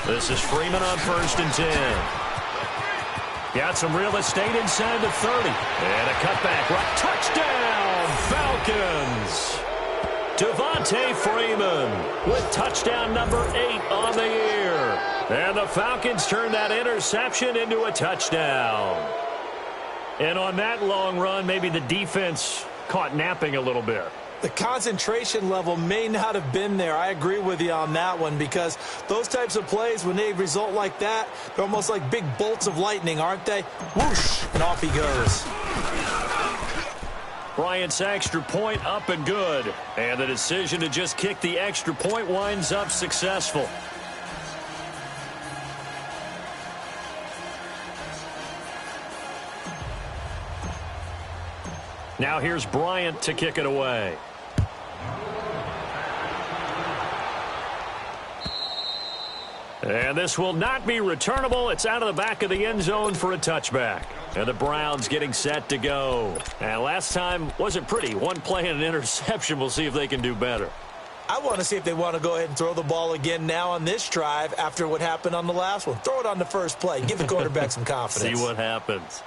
This is Freeman on 1st and 10. Got some real estate inside the 30. And a cutback. Right. Touchdown, Falcons. Devontae Freeman with touchdown number 8 on the year. And the Falcons turn that interception into a touchdown. And on that long run, maybe the defense caught napping a little bit. The concentration level may not have been there. I agree with you on that one, because those types of plays, when they result like that, they're almost like big bolts of lightning, aren't they? Whoosh, and off he goes. Bryant's extra point up and good. And the decision to just kick the extra point winds up successful. Now here's Bryant to kick it away. And this will not be returnable. It's out of the back of the end zone for a touchback. And the Browns getting set to go. And last time wasn't pretty. One play and an interception. We'll see if they can do better. I want to see if they want to go ahead and throw the ball again now on this drive after what happened on the last one. Throw it on the first play. Give the quarterback some confidence. See what happens.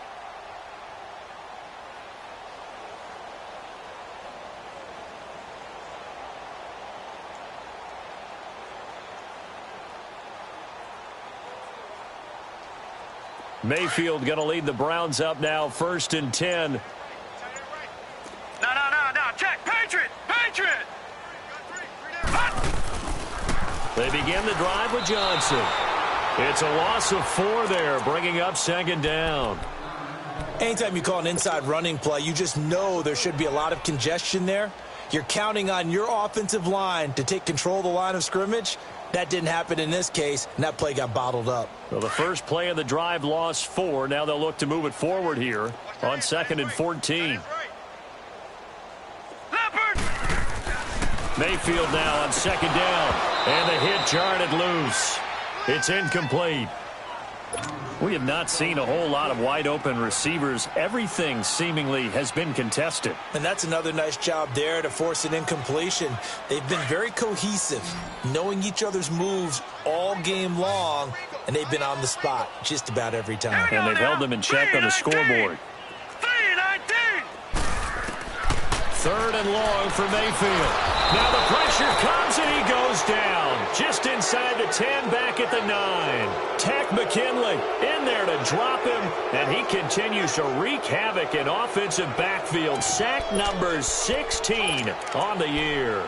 Mayfield going to lead the Browns up now, 1st and 10. No. Check. Patriot. They begin the drive with Johnson. It's a loss of 4 there, bringing up 2nd down. Anytime you call an inside running play, you just know there should be a lot of congestion there. You're counting on your offensive line to take control of the line of scrimmage. That didn't happen in this case, and that play got bottled up. Well, the first play of the drive lost 4. Now they'll look to move it forward here on 2nd and 14. Mayfield now on 2nd down, and the hit jarred it loose. It's incomplete. We have not seen a whole lot of wide-open receivers. Everything seemingly has been contested. And that's another nice job there to force an incompletion. They've been very cohesive, knowing eeach other's moves all game long, and they've been on the spot just about every time. And they've held them in check on the scoreboard. 3rd and long for Mayfield. Now the pressure comes and he goes down. Just inside the 10, back at the 9. Tech McKinley in there to drop him, and he continues to wreak havoc in offensive backfield. Sack number 16 on the year.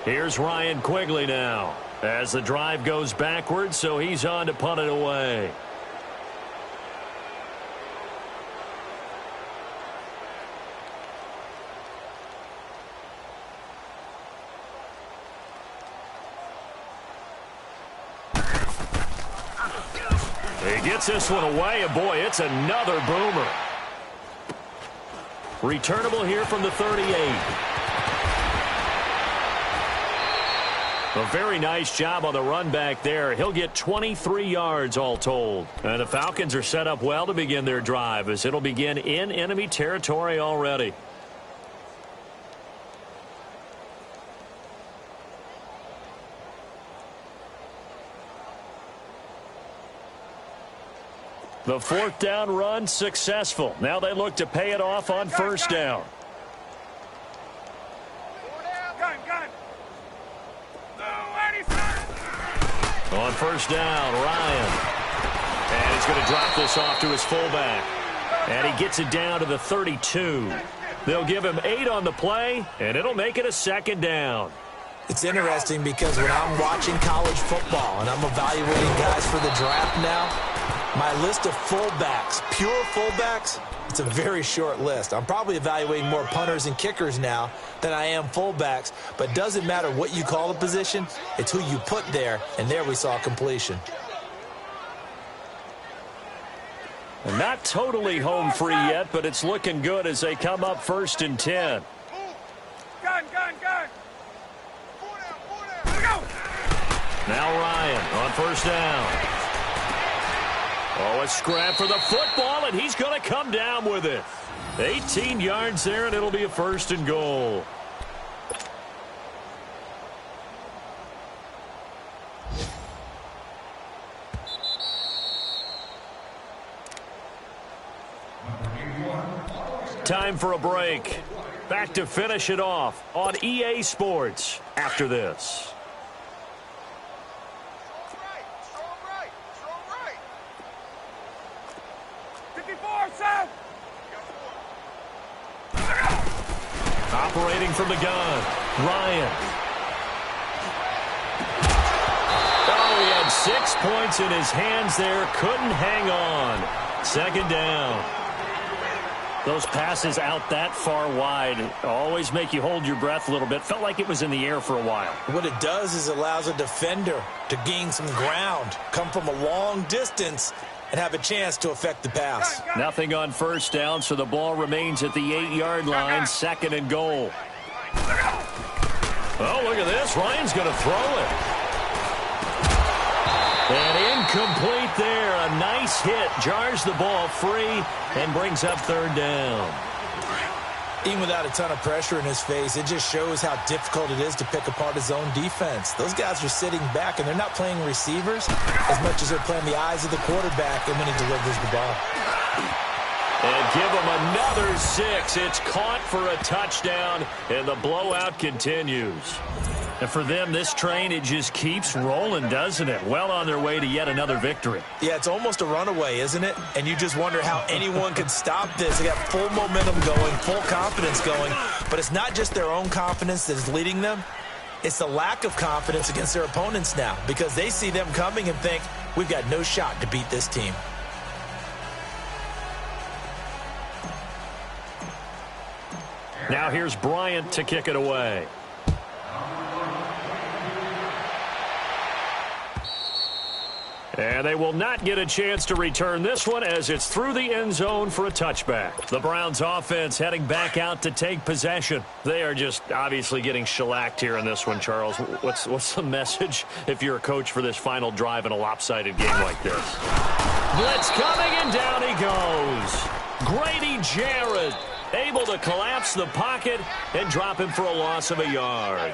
Here's Ryan Quigley now as the drive goes backwards, so he's on to punt it away. He gets this one away, and boy, it's another boomer. Returnable here from the 38. A very nice job on the run back there. He'll get 23 yards all told. And the Falcons are set up well to begin their drive, as it'll begin in enemy territory already. The 4th down run successful. Now they look to pay it off on 1st down. Gun. On 1st down, Ryan. And he's going to drop this off to his fullback. And he gets it down to the 32. They'll give him 8 on the play, and it'll make it a 2nd down. It's interesting because when I'm watching college football and I'm evaluating guys for the draft now, my list of fullbacks, pure fullbacks, it's a very short list. I'm probably evaluating more punters and kickers now than I am fullbacks, but it doesn't matter what you call a position, it's who you put there, and there we saw completion. And not totally home free yet, but it's looking good as they come up 1st and 10. Gun. Now Ryan on 1st down. Oh, a scrap for the football, and he's going to come down with it. 18 yards there, and it'll be a 1st and goal. Time for a break. Back to finish it off on EA Sports after this. Operating from the gun, Ryan. Oh, he had 6 points in his hands there. Couldn't hang on. 2nd down. Those passes out that far wide always make you hold your breath a little bit. Felt like it was in the air for a while. What it does is allows a defender to gain some ground, come from a long distance, and have a chance to affect the pass. Nothing on 1st down, so the ball remains at the 8-yard line, 2nd and goal. Oh, look at this. Ryan's going to throw it. And incomplete there. A nice hit. Jars the ball free and brings up 3rd down. Even without a ton of pressure in his face, it just shows how difficult it is to pick apart his own defense. Those guys are sitting back, and they're not playing receivers as much as they're playing the eyes of the quarterback and when he delivers the ball. And give him another 6. It's caught for a touchdown, and the blowout continues. And for them, this train, it just keeps rolling, doesn't it? Well on their way to yet another victory. Yeah, it's almost a runaway, isn't it? And you just wonder how anyone could stop this. They got full momentum going, full confidence going. But it's not just their own confidence that is leading them. It's the lack of confidence against their opponents now, because they see them coming and think, we've got no shot to beat this team. Now here's Bryant to kick it away. And they will not get a chance to return this one as it's through the end zone for a touchback. The Browns offense heading back out to take possession. They are just obviously getting shellacked here in this one, Charles. What's the message if you're a coach for this final drive in a lopsided game like this? Blitz coming, and down he goes. Grady Jarrett able to collapse the pocket and drop him for a loss of a yard.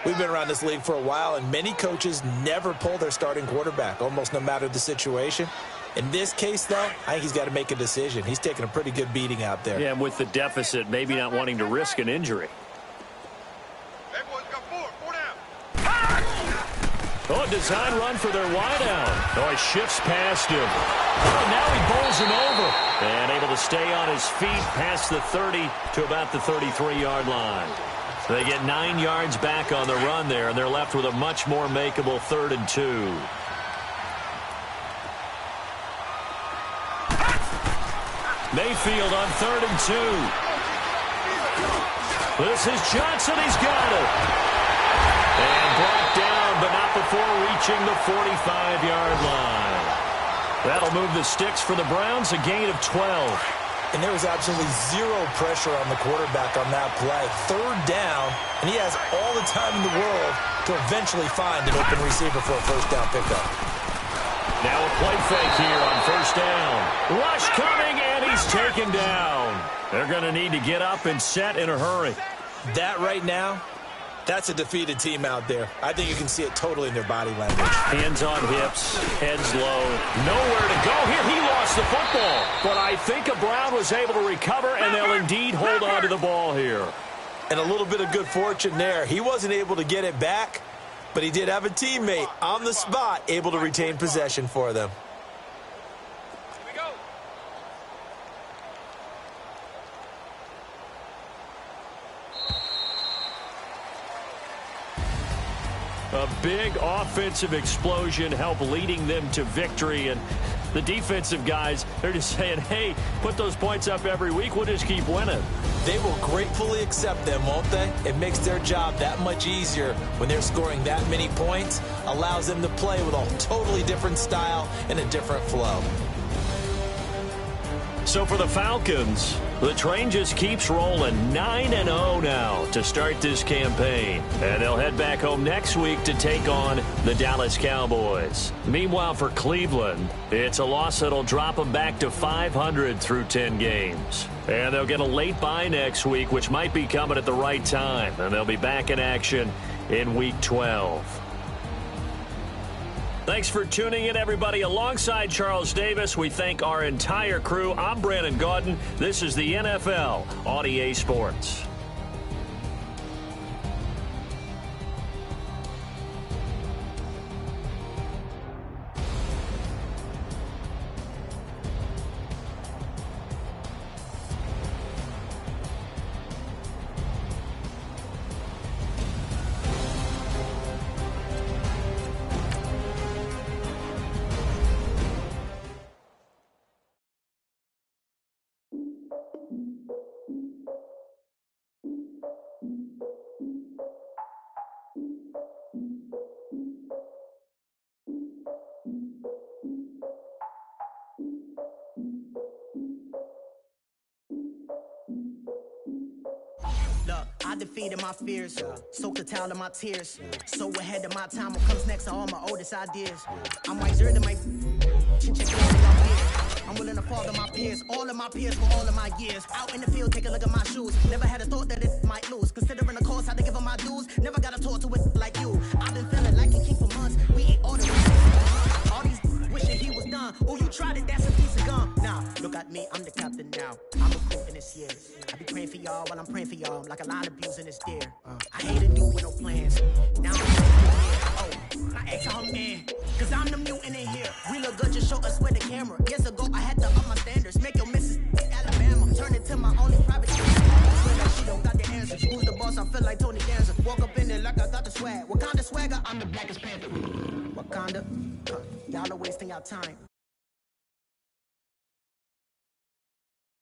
We've been around this league for a while, and many coaches never pull their starting quarterback, almost no matter the situation. In this case, though, I think he's got to make a decision. He's taking a pretty good beating out there. Yeah, and with the deficit, maybe not wanting to risk an injury. That boy's got four down. Oh, a design run for their wideout. Oh, he shifts past him. Oh, now he bowls him over. And able to stay on his feet past the 30 to about the 33-yard line. They get 9 yards back on the run there, and they're left with a much more makeable 3rd and 2. Mayfield on 3rd and 2. This is Johnson. He's got it. And brought down, but not before reaching the 45-yard line. That'll move the sticks for the Browns, a gain of 12. And there was absolutely zero pressure on the quarterback on that play. 3rd down, and he has all the time in the world to eventually find an open receiver for a 1st down pickup. Now a play fake here on 1st down. Rush coming, and he's taken down. They're going to need to get up and set in a hurry. That right now, that's a defeated team out there. I think you can see it totally in their body language. Hands on hips, heads low, nowhere to go here. He lost the football, but I think Brown was able to recover, and they'll indeed hold on to the ball here. And a little bit of good fortune there. He wasn't able to get it back, but he did have a teammate on the spot able to retain possession for them. A big offensive explosion helped leading them to victory, and the defensive guys, they're just saying, hey, put those points up every week, we'll just keep winning. They will gratefully accept them, won't they? It makes their job that much easier when they're scoring that many points, allows them to play with a totally different style and a different flow. So for the Falcons, the train just keeps rolling. 9-0 now to start this campaign. And they'll head back home next week to take on the Dallas Cowboys. Meanwhile, for Cleveland, it's a loss that'll drop them back to 500 through 10 games. And they'll get a late bye next week, which might be coming at the right time. And they'll be back in action in Week 12. Thanks for tuning in, everybody. Alongside Charles Davis, we thank our entire crew. I'm Brandon Gaudin. This is the NFL on EA Sports. I defeated my fears, soaked the towel in my tears. So ahead of my time, what comes next are all my oldest ideas. I'm wiser than my check I'm willing to father my peers, all of my peers for all of my years. Out in the field, take a look at my shoes. Never had a thought that it might lose. Considering the cost, had to give them my dues. Never got a talk to it like you. I've been feeling like a king for months. We ain't ordering. All these wishing he was done. Oh, you tried it, that's a piece of gum. Now, look at me, I'm the captain now. I'm recruiting this year. I be praying for y'all while I'm praying for y'all. Like a line abusing this deer. I hate a dude with no plans. Now I'm I ask how I'm in. Cause I'm the mutant in here. We look good, just show us where the camera. Years ago, I had to up my standards. Make your missus Alabama. Turn it to my only private jet. Swear that she don't got the answers. Who's the boss? I feel like Tony Danza. Walk up in there like I got the swag. What kind of swagger? I'm the blackest panther. Wakanda. Y'all are wasting our time.